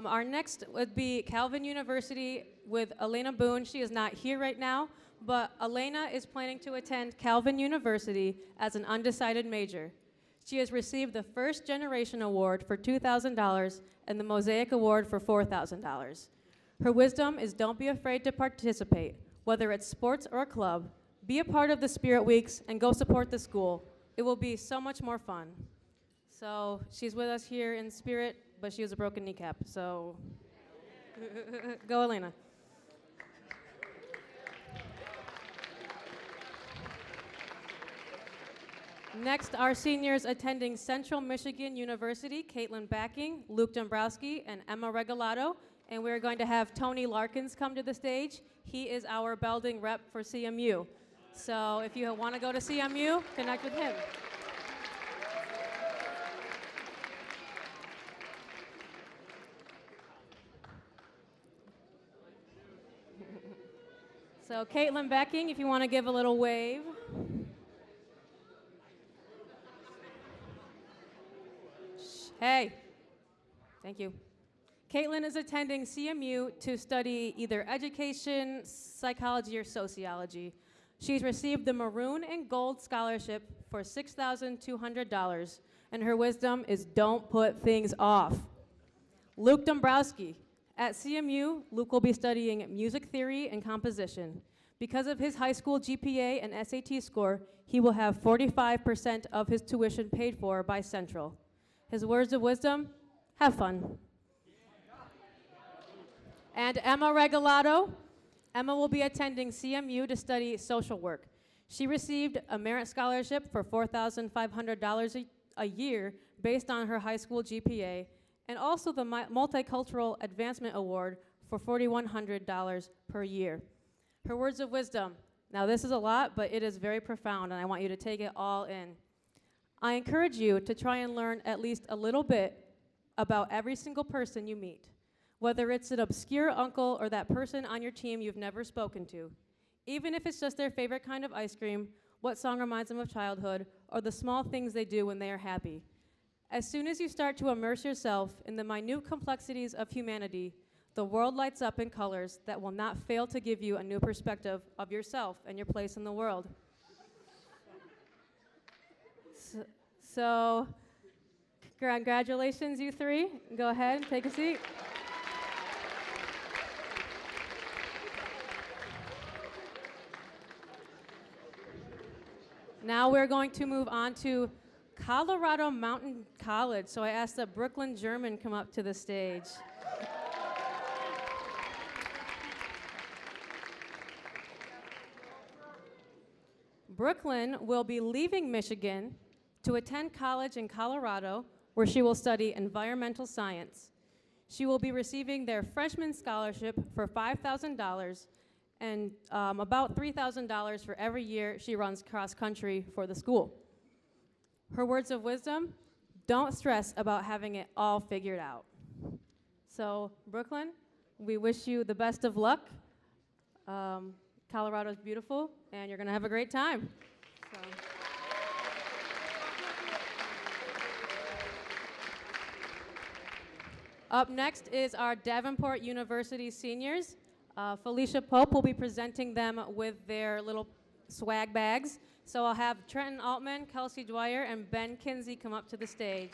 Our next would be Calvin University with Elena Boone. She is not here right now, but Elena is planning to attend Calvin University as an undecided major. She has received the First Generation Award for $2,000 and the Mosaic Award for $4,000. Her wisdom is: don't be afraid to participate, whether it's sports or a club. Be a part of the Spirit Weeks and go support the school. It will be so much more fun. So she's with us here in spirit, but she has a broken kneecap, so go Elena. Next, our seniors attending Central Michigan University: Caitlin Backing, Luke Dombrowski, and Emma Regalado. And we're going to have Tony Larkins come to the stage. He is our Belding rep for CMU. So if you want to go to CMU, connect with him. So Caitlin Becking, if you want to give a little wave. Hey, thank you. Caitlin is attending CMU to study either education, psychology, or sociology. She's received the Maroon and Gold Scholarship for $6,200, and her wisdom is don't put things off. Luke Dombrowski. At CMU, Luke will be studying music theory and composition. Because of his high school GPA and SAT score, he will have 45% of his tuition paid for by Central. His words of wisdom, have fun. And Emma Regalado. Emma will be attending CMU to study social work. She received a merit scholarship for $4,500 a year based on her high school GPA, and also the Multicultural Advancement Award for $4,100 per year. Her words of wisdom. Now this is a lot, but it is very profound, and I want you to take it all in. I encourage you to try and learn at least a little bit about every single person you meet, whether it's an obscure uncle or that person on your team you've never spoken to. Even if it's just their favorite kind of ice cream, what song reminds them of childhood, or the small things they do when they are happy. As soon as you start to immerse yourself in the minute complexities of humanity, the world lights up in colors that will not fail to give you a new perspective of yourself and your place in the world. So congratulations, you three. Go ahead and take a seat. Now we're going to move on to Colorado Mountain College. So I asked that Brooklyn German come up to the stage. Brooklyn will be leaving Michigan to attend college in Colorado, where she will study environmental science. She will be receiving their freshman scholarship for $5,000 and about $3,000 for every year she runs cross-country for the school. Her words of wisdom, don't stress about having it all figured out. So, Brooklyn, we wish you the best of luck. Colorado's beautiful, and you're going to have a great time. So. Up next is our Davenport University seniors. Felicia Pope will be presenting them with their little swag bags. So I'll have Trenton Altman, Kelsey Dwyer, and Ben Kinsey come up to the stage.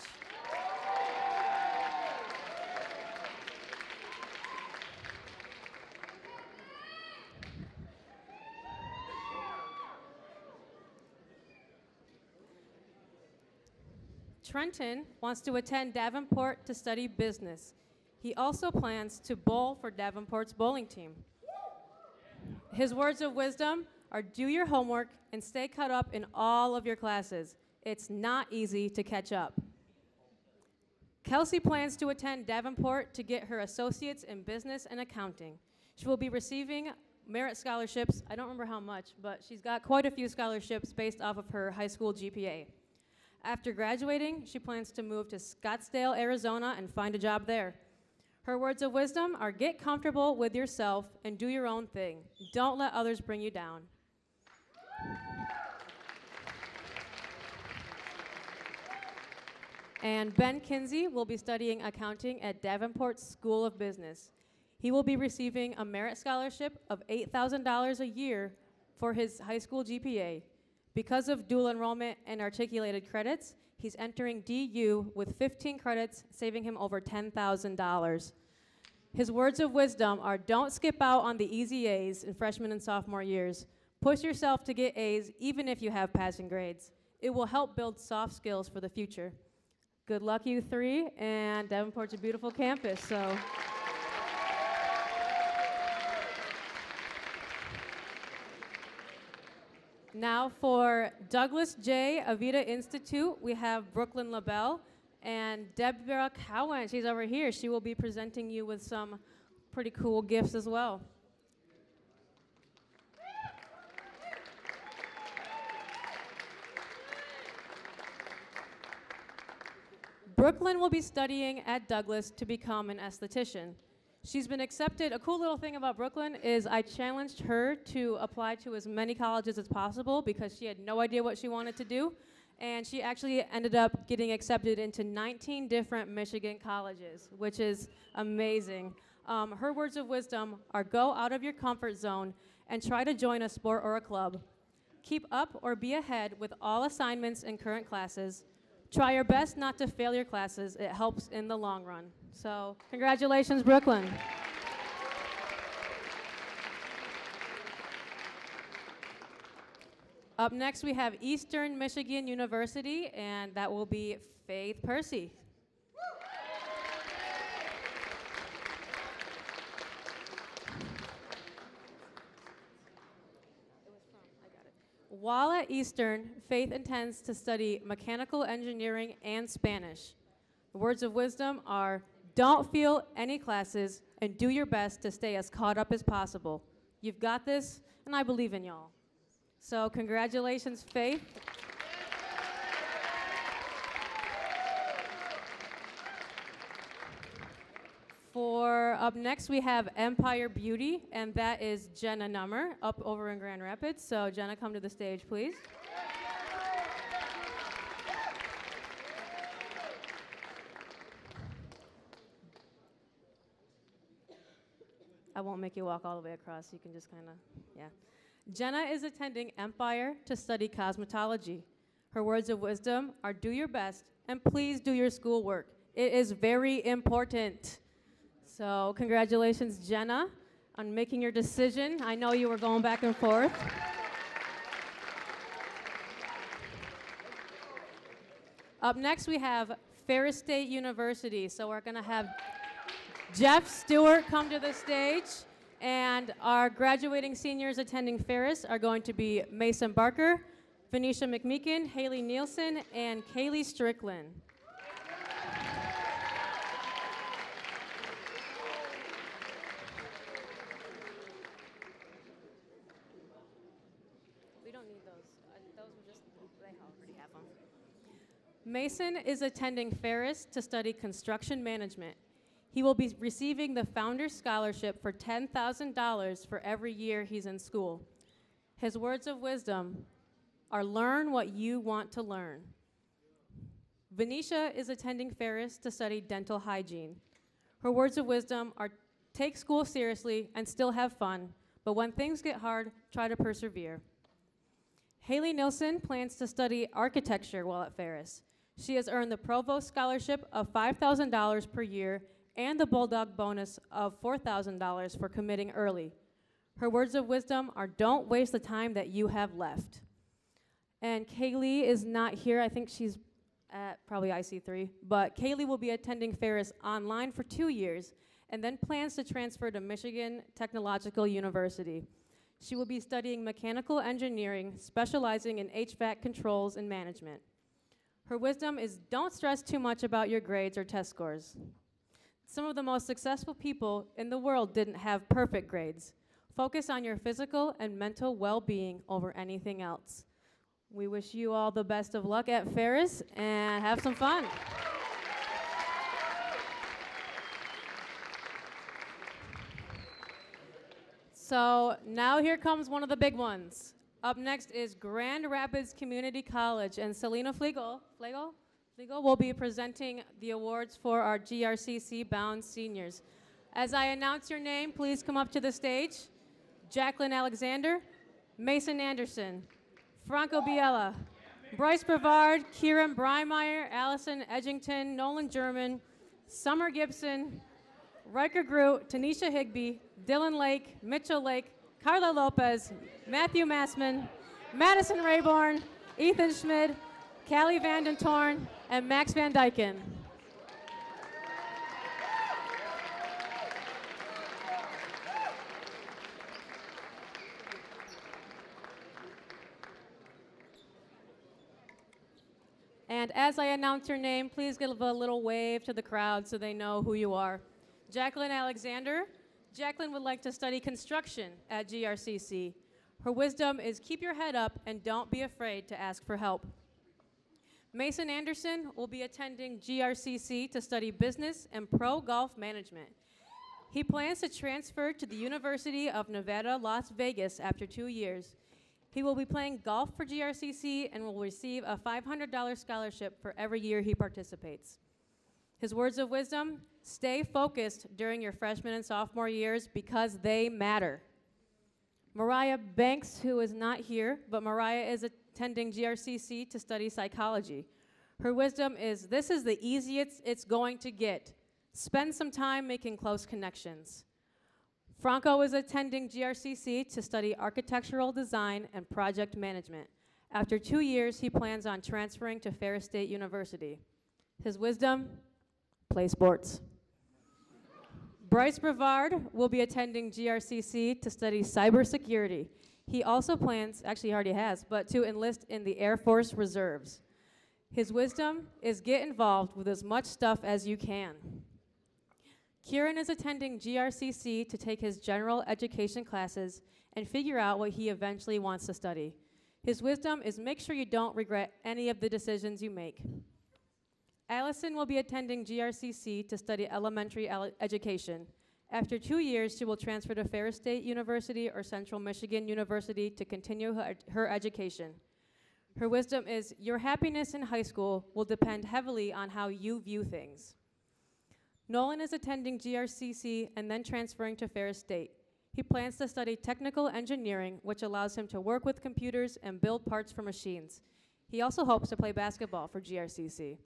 Trenton wants to attend Davenport to study business. He also plans to bowl for Davenport's bowling team. His words of wisdom are do your homework and stay caught up in all of your classes. It's not easy to catch up. Kelsey plans to attend Davenport to get her associates in business and accounting. She will be receiving merit scholarships. I don't remember how much, but she's got quite a few scholarships based off of her high school GPA. After graduating, she plans to move to Scottsdale, Arizona, and find a job there. Her words of wisdom are get comfortable with yourself and do your own thing. Don't let others bring you down. And Ben Kinsey will be studying accounting at Davenport School of Business. He will be receiving a merit scholarship of $8,000 a year for his high school GPA. Because of dual enrollment and articulated credits, he's entering DU with 15 credits, saving him over $10,000. His words of wisdom are don't skip out on the easy A's in freshman and sophomore years. Push yourself to get A's even if you have passing grades. It will help build soft skills for the future. Good luck, you three, and Davenport's a beautiful campus, so. Now for Douglas J. Avita Institute, we have Brooklyn LaBelle and Deborah Cowan. She's over here. She will be presenting you with some pretty cool gifts as well. Brooklyn will be studying at Douglas to become an esthetician. She's been accepted. A cool little thing about Brooklyn is I challenged her to apply to as many colleges as possible because she had no idea what she wanted to do. And she actually ended up getting accepted into 19 different Michigan colleges, which is amazing. Her words of wisdom are go out of your comfort zone and try to join a sport or a club. Keep up or be ahead with all assignments and current classes. Try your best not to fail your classes. It helps in the long run. So, congratulations, Brooklyn. Up next, we have Eastern Michigan University, and that will be Faith Percy. While at Eastern, Faith intends to study mechanical engineering and Spanish. The words of wisdom are, don't fail any classes and do your best to stay as caught up as possible. You've got this, and I believe in y'all. So congratulations, Faith. For up next, we have Empire Beauty, and that is Jenna Nummer up over in Grand Rapids. So Jenna, come to the stage, please. I won't make you walk all the way across. You can just kind of, yeah. Jenna is attending Empire to study cosmetology. Her words of wisdom are do your best and please do your schoolwork. It is very important. So congratulations, Jenna, on making your decision. I know you were going back and forth. Up next, we have Ferris State University. So we're going to have Jeff Stewart come to the stage. And our graduating seniors attending Ferris are going to be Mason Barker, Venetia McMeekin, Haley Nielsen, and Kaylee Strickland. We don't need those. Those were just, they already have them. Mason is attending Ferris to study construction management. He will be receiving the Founder's Scholarship for $10,000 for every year he's in school. His words of wisdom are learn what you want to learn. Venetia is attending Ferris to study dental hygiene. Her words of wisdom are take school seriously and still have fun, but when things get hard, try to persevere. Haley Nilsson plans to study architecture while at Ferris. She has earned the Provost Scholarship of $5,000 per year and the Bulldog bonus of $4,000 for committing early. Her words of wisdom are don't waste the time that you have left. And Kaylee is not here. I think she's at probably IC3. But Kaylee will be attending Ferris online for 2 years and then plans to transfer to Michigan Technological University. She will be studying mechanical engineering, specializing in HVAC controls and management. Her wisdom is don't stress too much about your grades or test scores. Some of the most successful people in the world didn't have perfect grades. Focus on your physical and mental well-being over anything else. We wish you all the best of luck at Ferris and have some fun. So now here comes one of the big ones. Up next is Grand Rapids Community College, and Selena Flegel will be presenting the awards for our GRCC-bound seniors. As I announce your name, please come up to the stage. Jacqueline Alexander, Mason Anderson, Franco Biella, Bryce Brevard, Kieran Breimeyer, Allison Edgington, Nolan German, Summer Gibson, Riker Groot, Tanisha Higbee, Dylan Lake, Mitchell Lake, Carla Lopez, Matthew Massman, Madison Rayborn, Ethan Schmid, Callie Vanden Torn, and Max Van Dyken. And as I announce your name, please give a little wave to the crowd so they know who you are. Jacqueline Alexander, Jacqueline would like to study construction at GRCC. Her wisdom is keep your head up and don't be afraid to ask for help. Mason Anderson will be attending GRCC to study business and pro golf management. He plans to transfer to the University of Nevada, Las Vegas after 2 years. He will be playing golf for GRCC and will receive a $500 scholarship for every year he participates. His words of wisdom: stay focused during your freshman and sophomore years because they matter. Mariah Banks, who is not here, but Mariah is attending GRCC to study psychology. Her wisdom is, this is the easiest it's going to get. Spend some time making close connections. Franco is attending GRCC to study architectural design and project management. After 2 years, he plans on transferring to Ferris State University. His wisdom: play sports. Bryce Brevard will be attending GRCC to study cybersecurity. He also plans, actually he already has, but to enlist in the Air Force Reserves. His wisdom is get involved with as much stuff as you can. Kieran is attending GRCC to take his general education classes and figure out what he eventually wants to study. His wisdom is make sure you don't regret any of the decisions you make. Allison will be attending GRCC to study elementary education. After 2 years, she will transfer to Ferris State University or Central Michigan University to continue her education. Her wisdom is your happiness in high school will depend heavily on how you view things. Nolan is attending GRCC and then transferring to Ferris State. He plans to study technical engineering, which allows him to work with computers and build parts for machines. He also hopes to play basketball for GRCC.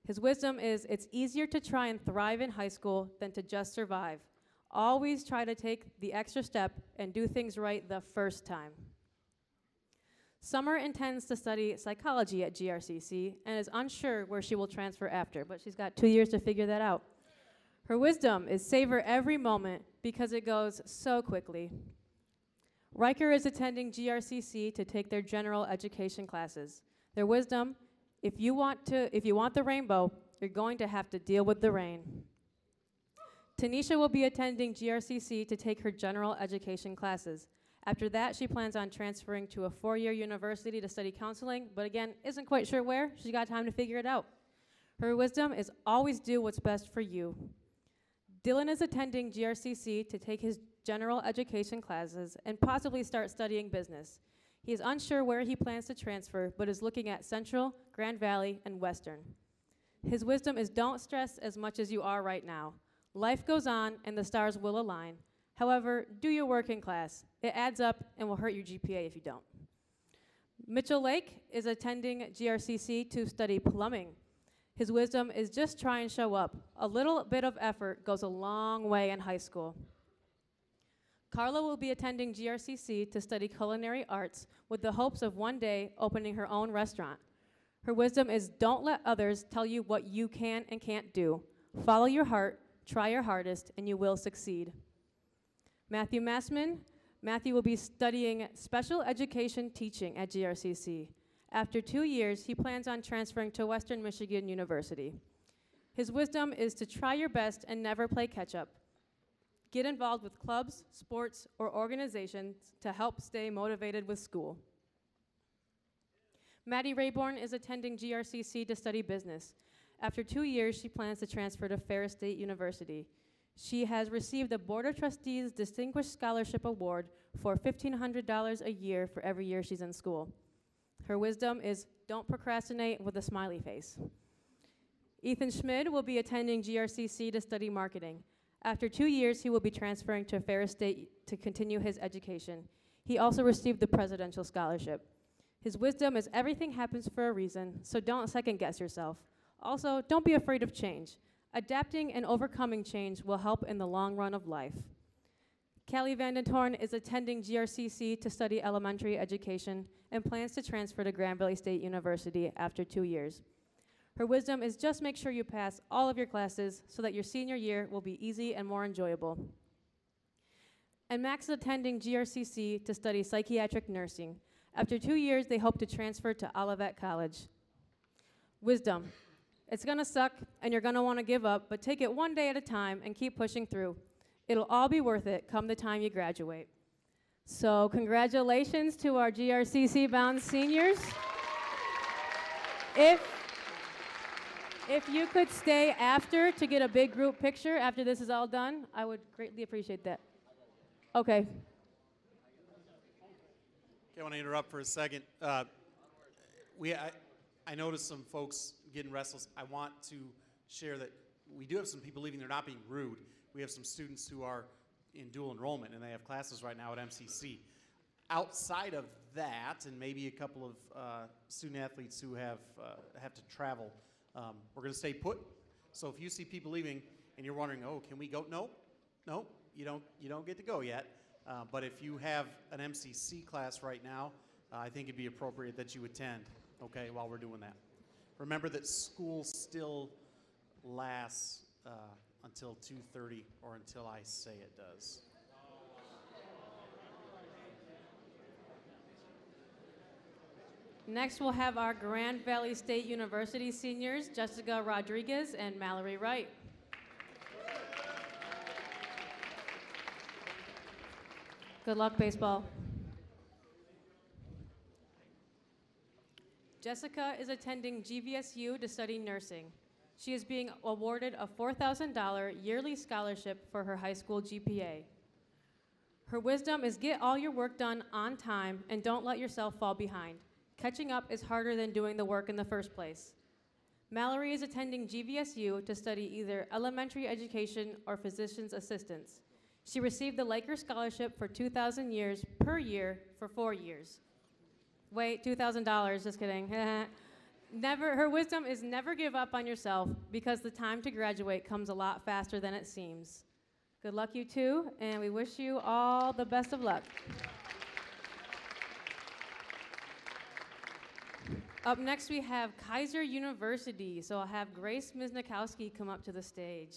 His wisdom is it's easier to try and thrive in high school than to just survive. Always try to take the extra step and do things right the first time. Summer intends to study psychology at GRCC and is unsure where she will transfer after, but she's got 2 years to figure that out. Her wisdom is savor every moment because it goes so quickly. Riker is attending GRCC to take their general education classes. Their wisdom: if you want the rainbow, you're going to have to deal with the rain. Tanisha will be attending GRCC to take her general education classes. After that, she plans on transferring to a 4-year university to study counseling, but again, isn't quite sure where. She's got time to figure it out. Her wisdom is always do what's best for you. Dylan is attending GRCC to take his general education classes and possibly start studying business. He is unsure where he plans to transfer, but is looking at Central, Grand Valley, and Western. His wisdom is don't stress as much as you are right now. Life goes on and the stars will align. However, do your work in class. It adds up and will hurt your GPA if you don't. Mitchell Lake is attending GRCC to study plumbing. His wisdom is just try and show up. A little bit of effort goes a long way in high school. Carla will be attending GRCC to study culinary arts with the hopes of one day opening her own restaurant. Her wisdom is don't let others tell you what you can and can't do. Follow your heart, try your hardest, and you will succeed. Matthew Massman. Matthew will be studying special education teaching at GRCC. After 2 years, he plans on transferring to Western Michigan University. His wisdom is to try your best and never play catch-up. Get involved with clubs, sports, or organizations to help stay motivated with school. Maddie Rayborn is attending GRCC to study business. After 2 years, she plans to transfer to Ferris State University. She has received the Board of Trustees Distinguished Scholarship Award for $1,500 a year for every year she's in school. Her wisdom is don't procrastinate with a smiley face. Ethan Schmid will be attending GRCC to study marketing. After 2 years, he will be transferring to Ferris State to continue his education. He also received the Presidential Scholarship. His wisdom is everything happens for a reason, so don't second guess yourself. Also, don't be afraid of change. Adapting and overcoming change will help in the long run of life. Callie Vandentorn is attending GRCC to study elementary education and plans to transfer to Grand Valley State University after 2 years. Her wisdom is just make sure you pass all of your classes so that your senior year will be easy and more enjoyable. And Max is attending GRCC to study psychiatric nursing. After 2 years, they hope to transfer to Olivet College. Wisdom. It's gonna suck and you're gonna wanna give up, but take it one day at a time and keep pushing through. It'll all be worth it come the time you graduate. So congratulations to our GRCC bound seniors. If you could stay after to get a big group picture after this is all done, I would greatly appreciate that. Okay. Okay, I want to interrupt for a second. I noticed some folks getting restless. I want to share that we do have some people leaving. They're not being rude. We have some students who are in dual enrollment, and they have classes right now at MCC. Outside of that, and maybe a couple of student athletes who have to travel, we're going to stay put. So if you see people leaving and you're wondering, oh, can we go? No, you don't get to go yet. But if you have an MCC class right now, I think it'd be appropriate that you attend, okay, while we're doing that. Remember that school still lasts until 2:30 or until I say it does. Next, we'll have our Grand Valley State University seniors, Jessica Rodriguez and Mallory Wright. Good luck, baseball. Jessica is attending GVSU to study nursing. She is being awarded a $4,000 yearly scholarship for her high school GPA. Her wisdom is get all your work done on time and don't let yourself fall behind. Catching up is harder than doing the work in the first place. Mallory is attending GVSU to study either elementary education or physician's assistants. She received the Laker Scholarship for $2,000 per year for 4 years. Wait, $2,000, just kidding. Her wisdom is never give up on yourself because the time to graduate comes a lot faster than it seems. Good luck, you two, and we wish you all the best of luck. Up next, we have Kaiser University, so I'll have Grace Miznikowski come up to the stage.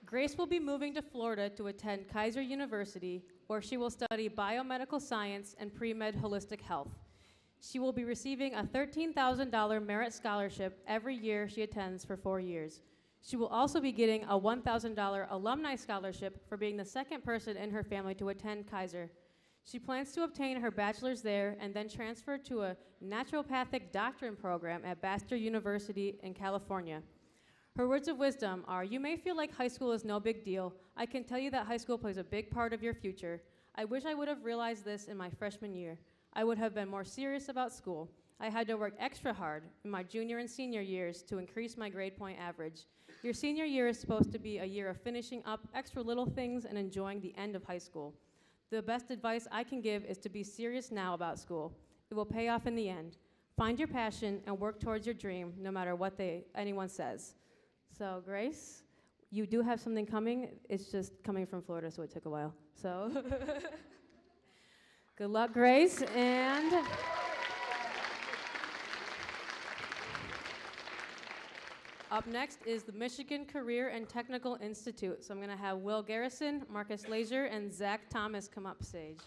Grace will be moving to Florida to attend Kaiser University, where she will study biomedical science and pre-med holistic health. She will be receiving a $13,000 merit scholarship every year she attends for 4 years. She will also be getting a $1,000 alumni scholarship for being the second person in her family to attend Kaiser. She plans to obtain her bachelor's there and then transfer to a naturopathic doctorate program at Bastyr University in California. Her words of wisdom are, you may feel like high school is no big deal. I can tell you that high school plays a big part of your future. I wish I would have realized this in my freshman year. I would have been more serious about school. I had to work extra hard in my junior and senior years to increase my grade point average. Your senior year is supposed to be a year of finishing up extra little things and enjoying the end of high school. The best advice I can give is to be serious now about school. It will pay off in the end. Find your passion and work towards your dream, no matter what anyone says. So, Grace, you do have something coming. It's just coming from Florida, so it took a while. So, good luck, Grace, and up next is the Michigan Career and Technical Institute. So I'm going to have Will Garrison, Marcus Lazier, and Zach Thomas come up stage.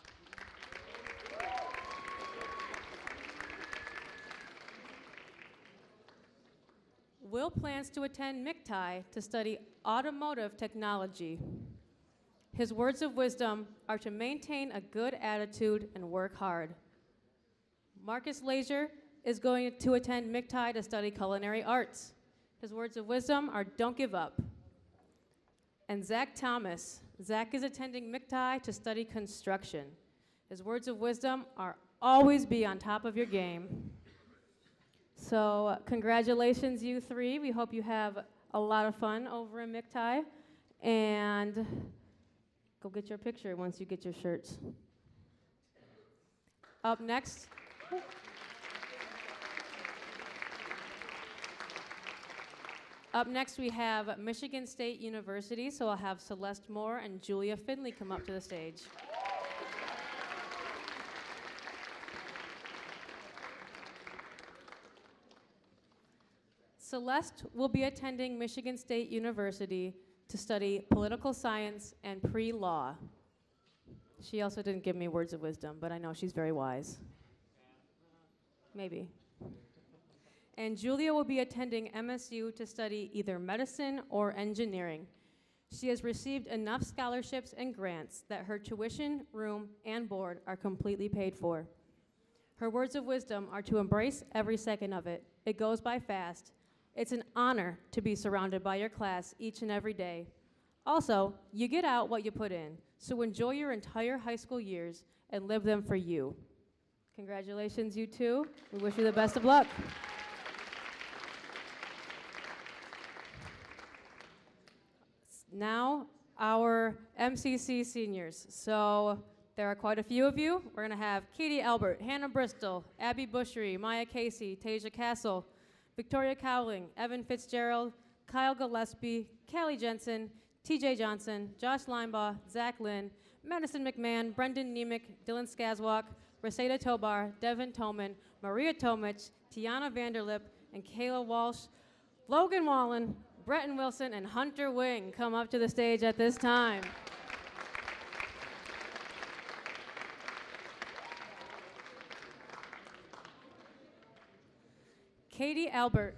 Will plans to attend MCTI to study automotive technology. His words of wisdom are to maintain a good attitude and work hard. Marcus Lazier is going to attend MCTI to study culinary arts. His words of wisdom are don't give up. And Zach Thomas. Zach is attending MCTI to study construction. His words of wisdom are always be on top of your game. So congratulations, you three. We hope you have a lot of fun over in MCTI. And go get your picture once you get your shirts. Up next. Up next, we have Michigan State University, so I'll have Celeste Moore and Julia Finley come up to the stage. Celeste will be attending Michigan State University to study political science and pre-law. She also didn't give me words of wisdom, but I know she's very wise. Maybe. and Julia will be attending MSU to study either medicine or engineering. She has received enough scholarships and grants that her tuition, room, and board are completely paid for. Her words of wisdom are to embrace every second of it. It goes by fast. It's an honor to be surrounded by your class each and every day. Also, you get out what you put in, so enjoy your entire high school years and live them for you. Congratulations, you two. We wish you the best of luck. Now, our MCC seniors. So there are quite a few of you. We're going to have Katie Albert, Hannah Bristol, Abby Bushery, Maya Casey, Tasia Castle, Victoria Cowling, Evan Fitzgerald, Kyle Gillespie, Callie Jensen, TJ Johnson, Josh Linebaugh, Zach Lynn, Madison McMahon, Brendan Nemick, Dylan Skazwalk, Reseda Tobar, Devin Toman, Maria Tomich, Tiana Vanderlip, and Kayla Walsh, Logan Wallen, Bretton Wilson, and Hunter Wing come up to the stage at this time. Katie Albert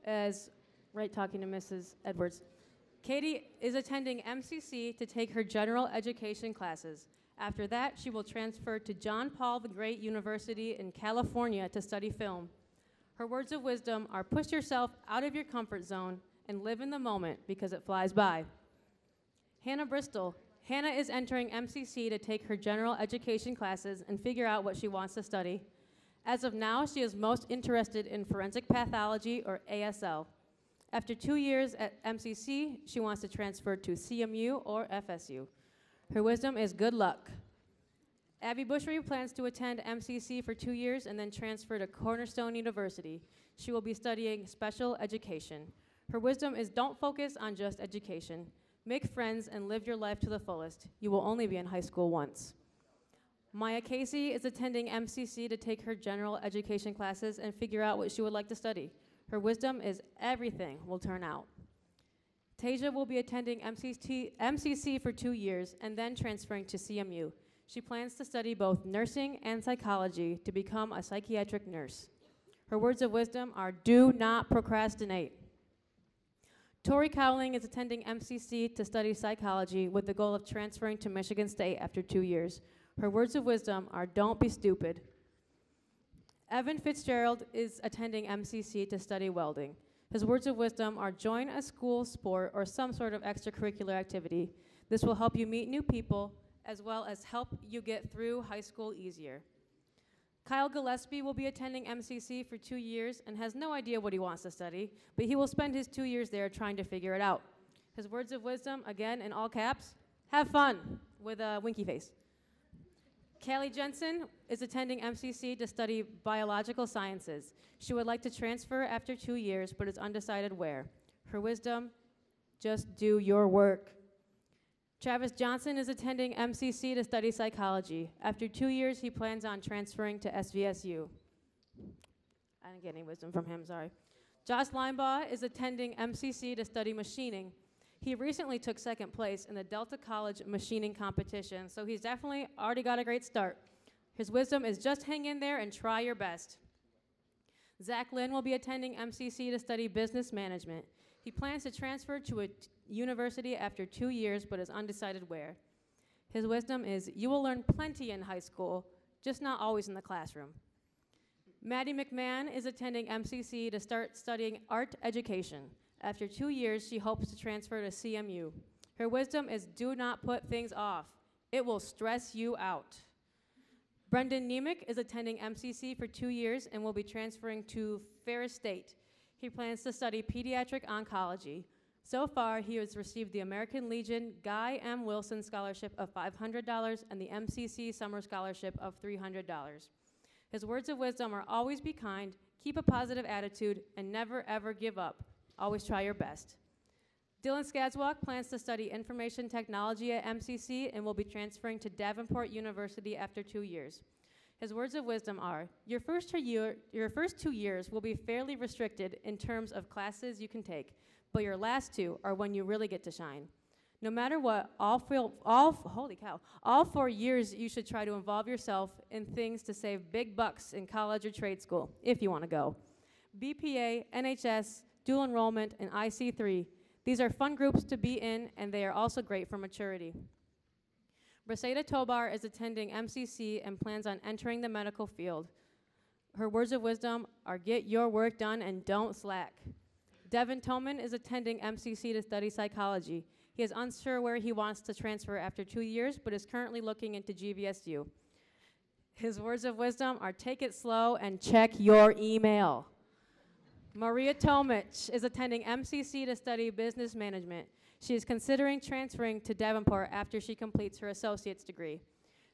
is right talking to Mrs. Edwards. Katie is attending MCC to take her general education classes. After that, she will transfer to John Paul the Great University in California to study film. Her words of wisdom are push yourself out of your comfort zone and live in the moment because it flies by. Hannah Bristol. Hannah is entering MCC to take her general education classes and figure out what she wants to study. As of now, she is most interested in forensic pathology, or ASL. After 2 years at MCC, she wants to transfer to CMU or FSU. Her wisdom is good luck. Abby Bushery plans to attend MCC for 2 years and then transfer to Cornerstone University. She will be studying special education. Her wisdom is don't focus on just education. Make friends and live your life to the fullest. You will only be in high school once. Maya Casey is attending MCC to take her general education classes and figure out what she would like to study. Her wisdom is everything will turn out. Tasia will be attending MCC for 2 years and then transferring to CMU. She plans to study both nursing and psychology to become a psychiatric nurse. Her words of wisdom are do not procrastinate. Tori Cowling is attending MCC to study psychology with the goal of transferring to Michigan State after 2 years. Her words of wisdom are don't be stupid. Evan Fitzgerald is attending MCC to study welding. His words of wisdom are join a school sport or some sort of extracurricular activity. This will help you meet new people as well as help you get through high school easier. Kyle Gillespie will be attending MCC for 2 years and has no idea what he wants to study, but he will spend his 2 years there trying to figure it out. His words of wisdom, again in all caps, have fun, with a winky face. Callie Jensen is attending MCC to study biological sciences. She would like to transfer after 2 years, but is undecided where. Her wisdom, just do your work. Travis Johnson is attending MCC to study psychology. After 2 years, he plans on transferring to SVSU. I didn't get any wisdom from him, sorry. Josh Linebaugh is attending MCC to study machining. He recently took second place in the Delta College machining competition, so he's definitely already got a great start. His wisdom is just hang in there and try your best. Zach Lynn will be attending MCC to study business management. He plans to transfer to a university after 2 years, but is undecided where. His wisdom is you will learn plenty in high school, just not always in the classroom. Maddie McMahon is attending MCC to start studying art education. After 2 years, she hopes to transfer to CMU. Her wisdom is do not put things off. It will stress you out. Brendan Nemick is attending MCC for 2 years and will be transferring to Ferris State. He plans to study pediatric oncology. So far, he has received the American Legion Guy M. Wilson Scholarship of $500 and the MCC Summer Scholarship of $300. His words of wisdom are always be kind, keep a positive attitude, and never ever give up. Always try your best. Dylan Skazwalk plans to study information technology at MCC and will be transferring to Davenport University after 2 years. His words of wisdom are, your first 2 years will be fairly restricted in terms of classes you can take, but your last 2 are when you really get to shine. No matter what, all 4 years you should try to involve yourself in things to save big bucks in college or trade school, if you want to go. BPA, NHS, dual enrollment, and IC3. These are fun groups to be in, and they are also great for maturity. Briseida Tobar is attending MCC and plans on entering the medical field. Her words of wisdom are get your work done and don't slack. Devin Toman is attending MCC to study psychology. He is unsure where he wants to transfer after 2 years, but is currently looking into GVSU. His words of wisdom are take it slow and check your email. Maria Tomich is attending MCC to study business management. She is considering transferring to Davenport after she completes her associate's degree.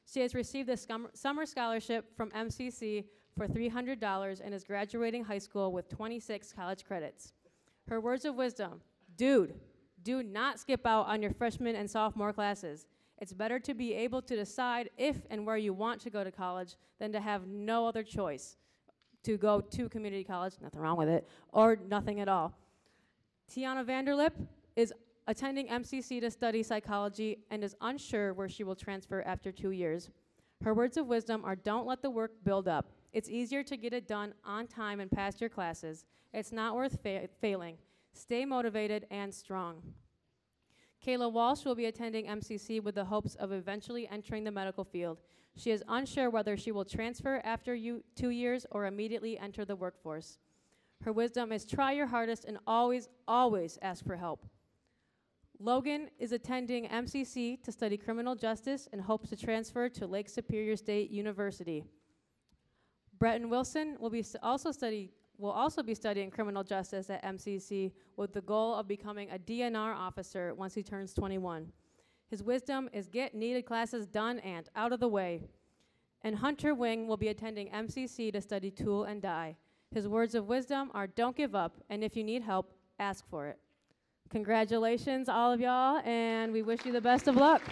She has received a summer scholarship from MCC for $300 and is graduating high school with 26 college credits. Her words of wisdom, dude, do not skip out on your freshman and sophomore classes. It's better to be able to decide if and where you want to go to college than to have no other choice to go to community college, nothing wrong with it, or nothing at all. Tiana Vanderlip is attending MCC to study psychology and is unsure where she will transfer after 2 years. Her words of wisdom are don't let the work build up. It's easier to get it done on time and pass your classes. It's not worth failing. Stay motivated and strong. Kayla Walsh will be attending MCC with the hopes of eventually entering the medical field. She is unsure whether she will transfer after 2 years or immediately enter the workforce. Her wisdom is try your hardest and always, always ask for help. Logan is attending MCC to study criminal justice and hopes to transfer to Lake Superior State University. Bretton Wilson will also be studying criminal justice at MCC with the goal of becoming a DNR officer once he turns 21. His wisdom is get needed classes done and out of the way. And Hunter Wing will be attending MCC to study tool and die. His words of wisdom are don't give up, and if you need help, ask for it. Congratulations, all of y'all, and we wish you the best of luck.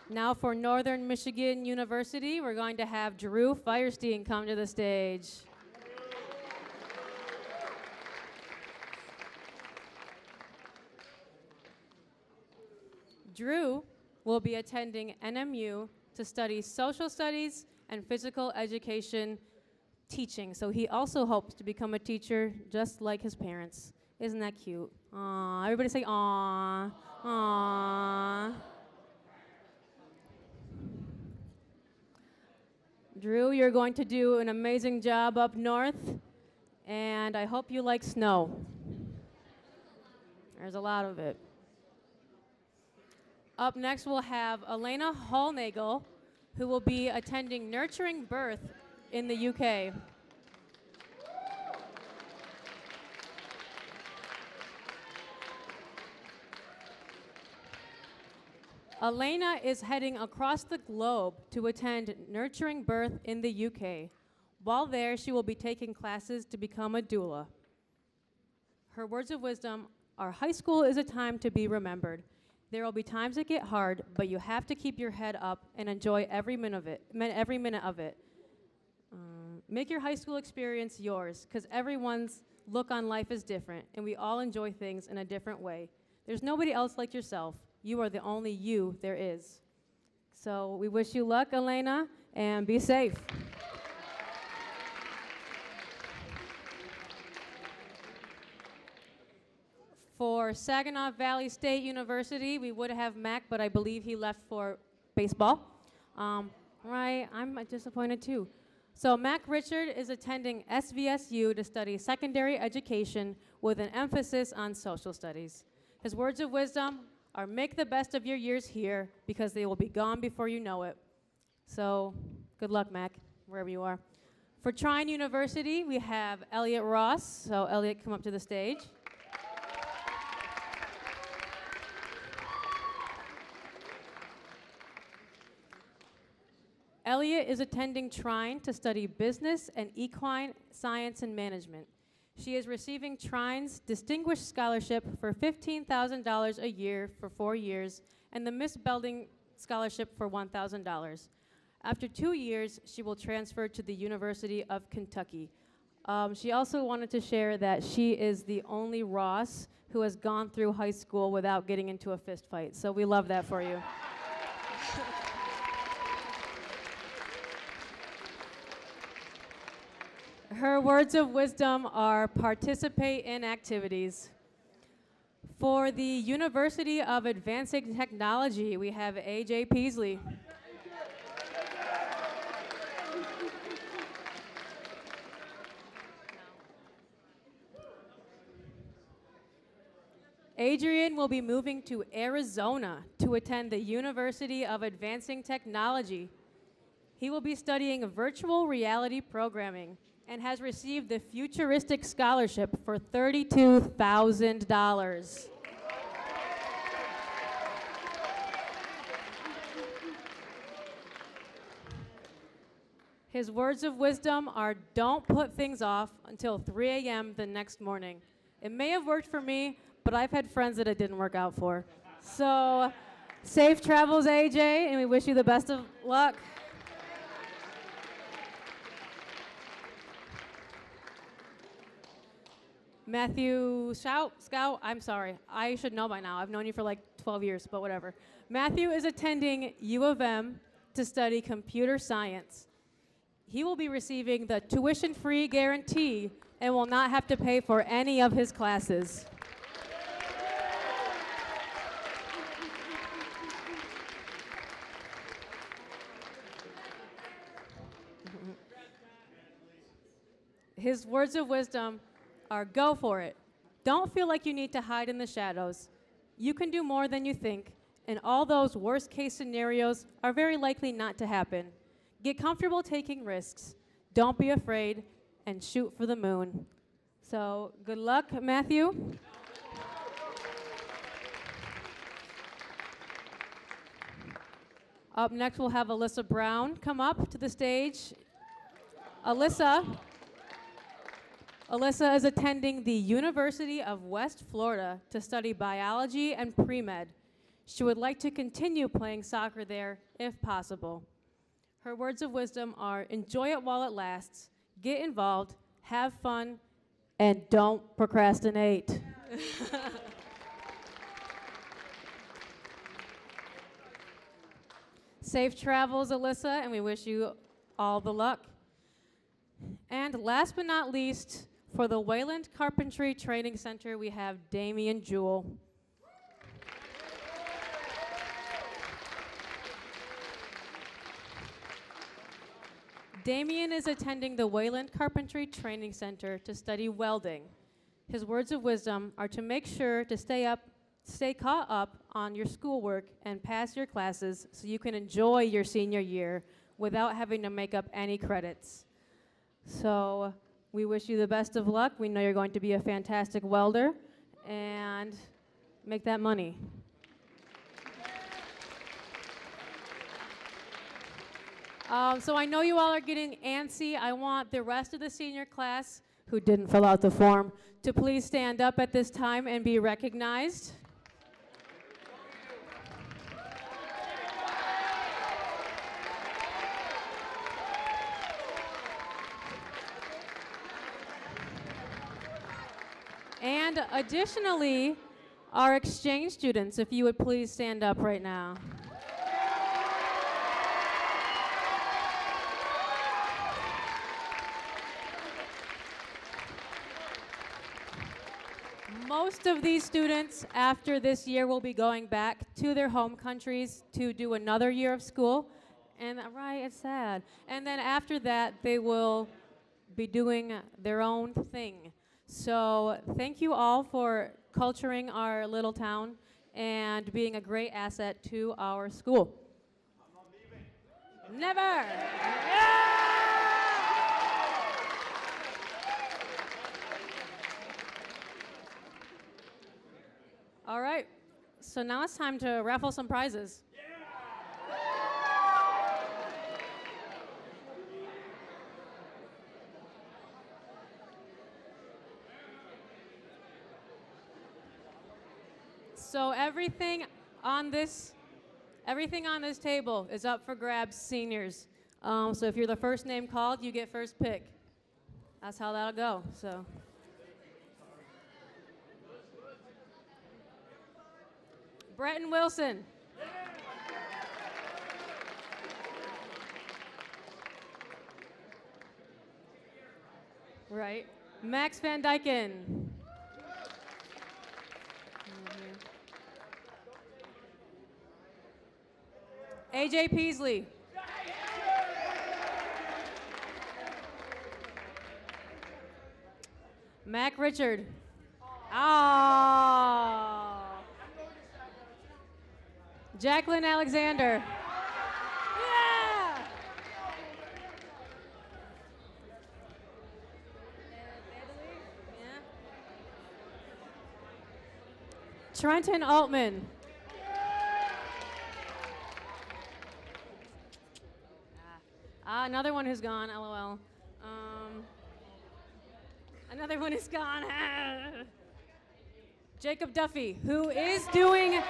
Now for Northern Michigan University, we're going to have Drew Firestein come to the stage. Drew will be attending NMU to study social studies and physical education teaching. So he also hopes to become a teacher just like his parents. Isn't that cute? Aww, everybody say aww, aww. Drew, you're going to do an amazing job up north, and I hope you like snow. There's a lot of it. Up next, we'll have Elena Hallnagel, who will be attending Nurturing Birth in the UK. Elena is heading across the globe to attend Nurturing Birth in the UK. While there, she will be taking classes to become a doula. Her words of wisdom are high school is a time to be remembered. There will be times that get hard, but you have to keep your head up and enjoy every minute of it. Make your high school experience yours, because everyone's look on life is different, and we all enjoy things in a different way. There's nobody else like yourself. You are the only you there is. So we wish you luck, Elena, and be safe. For Saginaw Valley State University, we would have Mac, but I believe he left for baseball. Right, I'm disappointed too. So Mac Richard is attending SVSU to study secondary education with an emphasis on social studies. His words of wisdom are make the best of your years here because they will be gone before you know it. So good luck, Mac, wherever you are. For Trine University, we have Elliot Ross. So Elliot, come up to the stage. Elliot is attending Trine to study business and equine science and management. She is receiving Trine's Distinguished Scholarship for $15,000 a year for 4 years and the Miss Belding Scholarship for $1,000. After 2 years, she will transfer to the University of Kentucky. She also wanted to share that she is the only Ross who has gone through high school without getting into a fist fight. So we love that for you. Her words of wisdom are participate in activities. For the University of Advancing Technology, we have AJ Peasley. Adrian will be moving to Arizona to attend the University of Advancing Technology. He will be studying virtual reality programming and has received the Futuristic Scholarship for $32,000. His words of wisdom are don't put things off until 3 a.m. the next morning. It may have worked for me, but I've had friends that it didn't work out for. So, safe travels, AJ, and we wish you the best of luck. Matthew Scout, I'm sorry. I should know by now. I've known you for like 12 years, but whatever. Matthew is attending U of M to study computer science. He will be receiving the tuition-free guarantee and will not have to pay for any of his classes. His words of wisdom are go for it. Don't feel like you need to hide in the shadows. You can do more than you think, and all those worst case scenarios are very likely not to happen. Get comfortable taking risks. Don't be afraid, and shoot for the moon. So good luck, Matthew. Up next, we'll have Alyssa Brown come up to the stage. Alyssa is attending the University of West Florida to study biology and pre-med. She would like to continue playing soccer there if possible. Her words of wisdom are enjoy it while it lasts, get involved, have fun, and don't procrastinate. Safe travels, Alyssa, and we wish you all the luck. And last but not least, for the Wayland Carpentry Training Center, we have Damian Jewell. Damian is attending the Wayland Carpentry Training Center to study welding. His words of wisdom are to make sure to stay caught up on your schoolwork and pass your classes so you can enjoy your senior year without having to make up any credits. So we wish you the best of luck. We know you're going to be a fantastic welder and make that money. So I know you all are getting antsy. I want the rest of the senior class who didn't fill out the form to please stand up at this time and be recognized. And additionally, our exchange students, if you would please stand up right now. Most of these students after this year will be going back to their home countries to do another year of school. And right, it's sad. And then after that, they will be doing their own thing. So thank you all for culturing our little town and being a great asset to our school. I'm not leaving. Never! Yeah! All right, so now it's time to raffle some prizes. So everything on this table is up for grabs, seniors. So if you're the first name called, you get first pick. That's how that'll go. So. Bretton Wilson. Right. Max Van Dyken. AJ Peasley. Mac Richard. Oh. Jacqueline Alexander. Yeah. Trenton Altman. Another one who's gone, LOL. Another one is gone. Jacob Duffy, who is doing,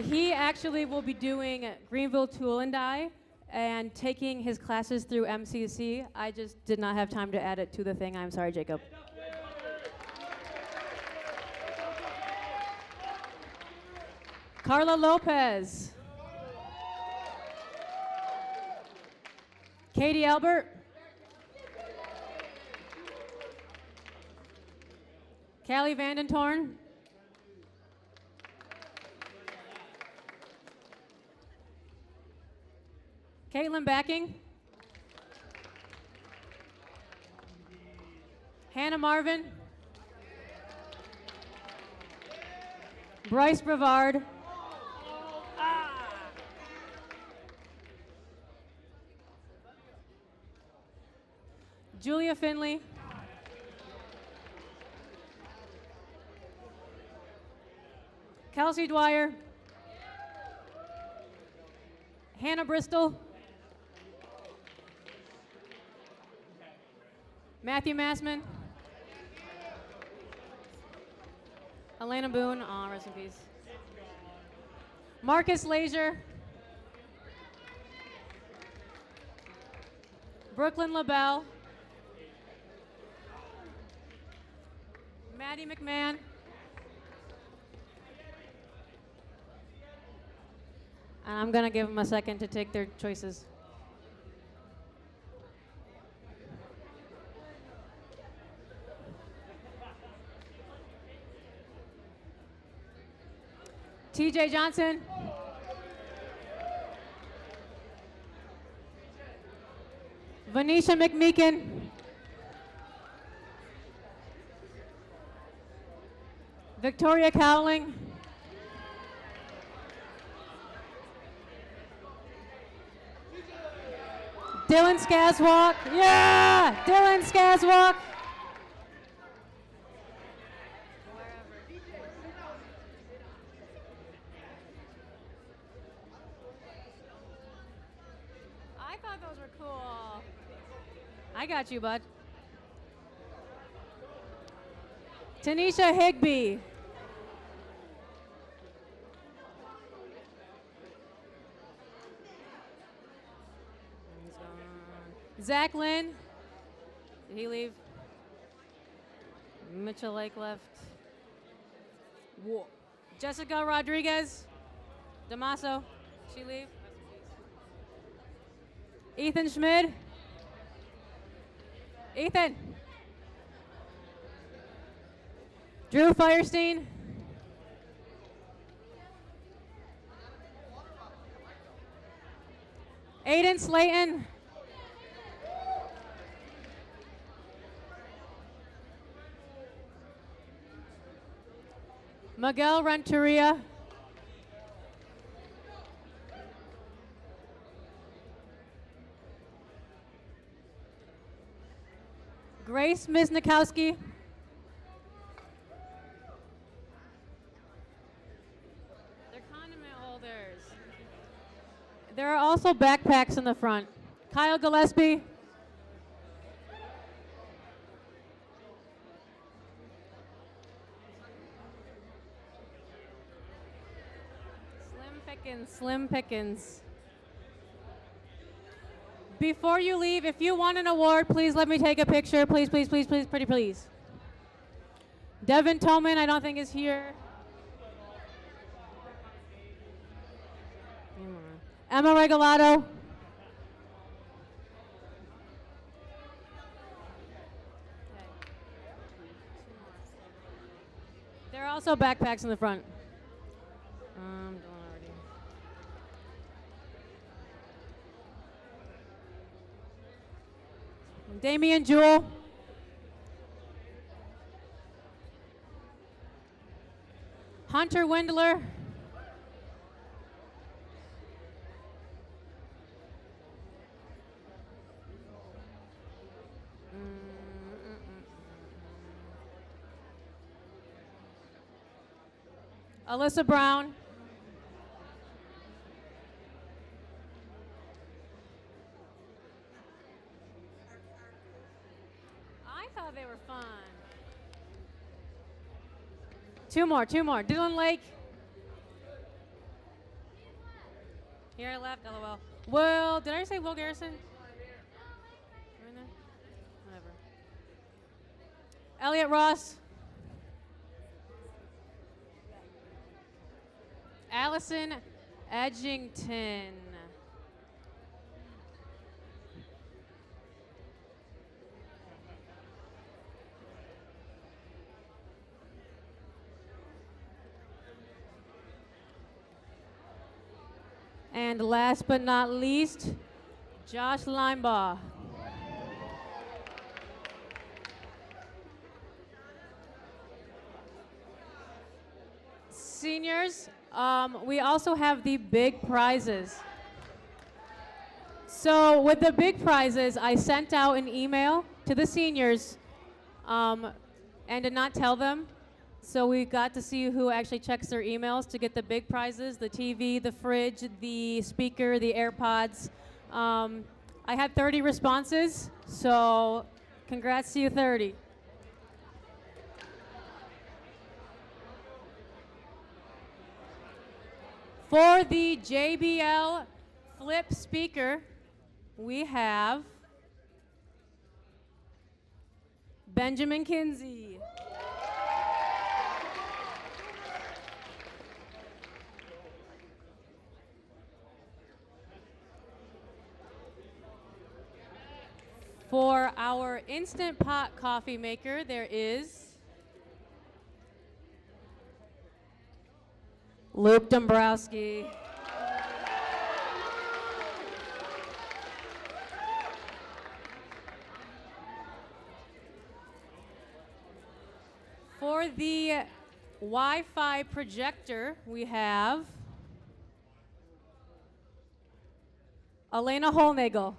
he actually will be doing Greenville Tool and Die and taking his classes through MCC. I just did not have time to add it to the thing. I'm sorry, Jacob. Carla Lopez. Katie Albert. Callie Vandentorn. Caitlin Backing. Hannah Marvin. Bryce Brevard. Julia Finley. Kelsey Dwyer. Hannah Bristol. Matthew Massman. Elena Boone. Aw, rest in peace. Marcus Lazier. Brooklyn LaBelle. Maddie McMahon. And I'm going to give them a second to take their choices. TJ Johnson. Venetia McMeekin. Victoria Cowling. Dylan Skaswalk. Yeah! Dylan Skaswalk. I thought those were cool. I got you, bud. Tanisha Higby. Zach Lynn. Did he leave? Mitchell Lake left. Whoa. Jessica Rodriguez. Damaso. She leave? Ethan Schmid. Ethan. Drew Firestein. Aiden Slayton. Miguel Renteria. Grace Misnikowski. They're condiment holders. There are also backpacks in the front. Kyle Gillespie. Slim pickings. Before you leave, if you want an award, please let me take a picture. Please, please, please, please, pretty please. Devin Tolman, I don't think is here. Emma Regalado. Also backpacks in the front. Doing already. Damien Jewell. Hunter Windler. Alyssa Brown. I thought they were fun. Two more. Dylan Lake. Here I left, LOL. Will, did I say Will Garrison? Right there? Whatever. Elliot Ross. Allison Edgington. And last but not least, Josh Linebaugh. Seniors, we also have the big prizes. So with the big prizes, I sent out an email to the seniors and did not tell them. So we got to see who actually checks their emails to get the big prizes, the TV, the fridge, the speaker, the AirPods. I had 30 responses, so congrats to you 30. For the JBL Flip speaker, we have Benjamin Kinsey. For our Instant Pot coffee maker, there is Luke Dombrowski. For the Wi-Fi projector, we have Elena Holnagel.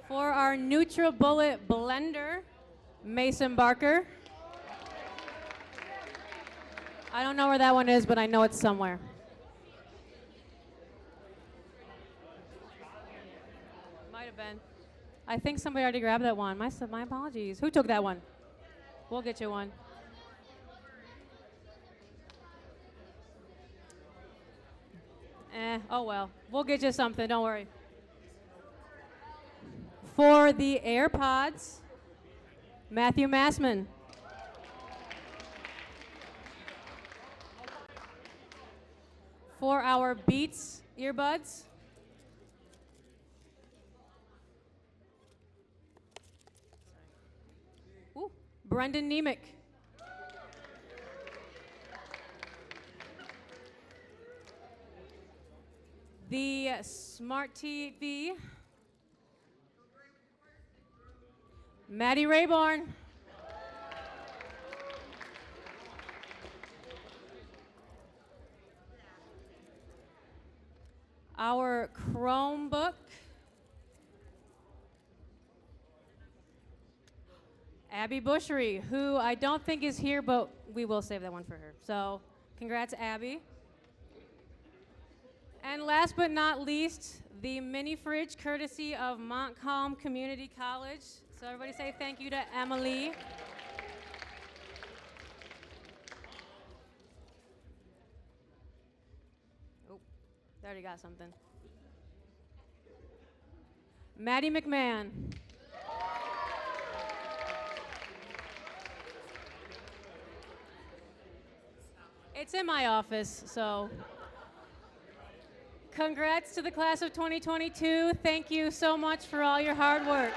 For our NutriBullet blender, Mason Barker. I don't know where that one is, but I know it's somewhere. Might have been. I think somebody already grabbed that one. My apologies. Who took that one? We'll get you one. Oh well. We'll get you something, don't worry. For the AirPods, Matthew Massman. For our Beats earbuds, Brendan Nemec. The Smart TV, Maddie Rayborn. Our Chromebook, Abby Bushery, who I don't think is here, but we will save that one for her. So congrats, Abby. And last but not least, the mini fridge courtesy of Montcalm Community College. So everybody say thank you to Emily. Oh, I already got something. Maddie McMahon. It's in my office, so. Congrats to the class of 2022. Thank you so much for all your hard work.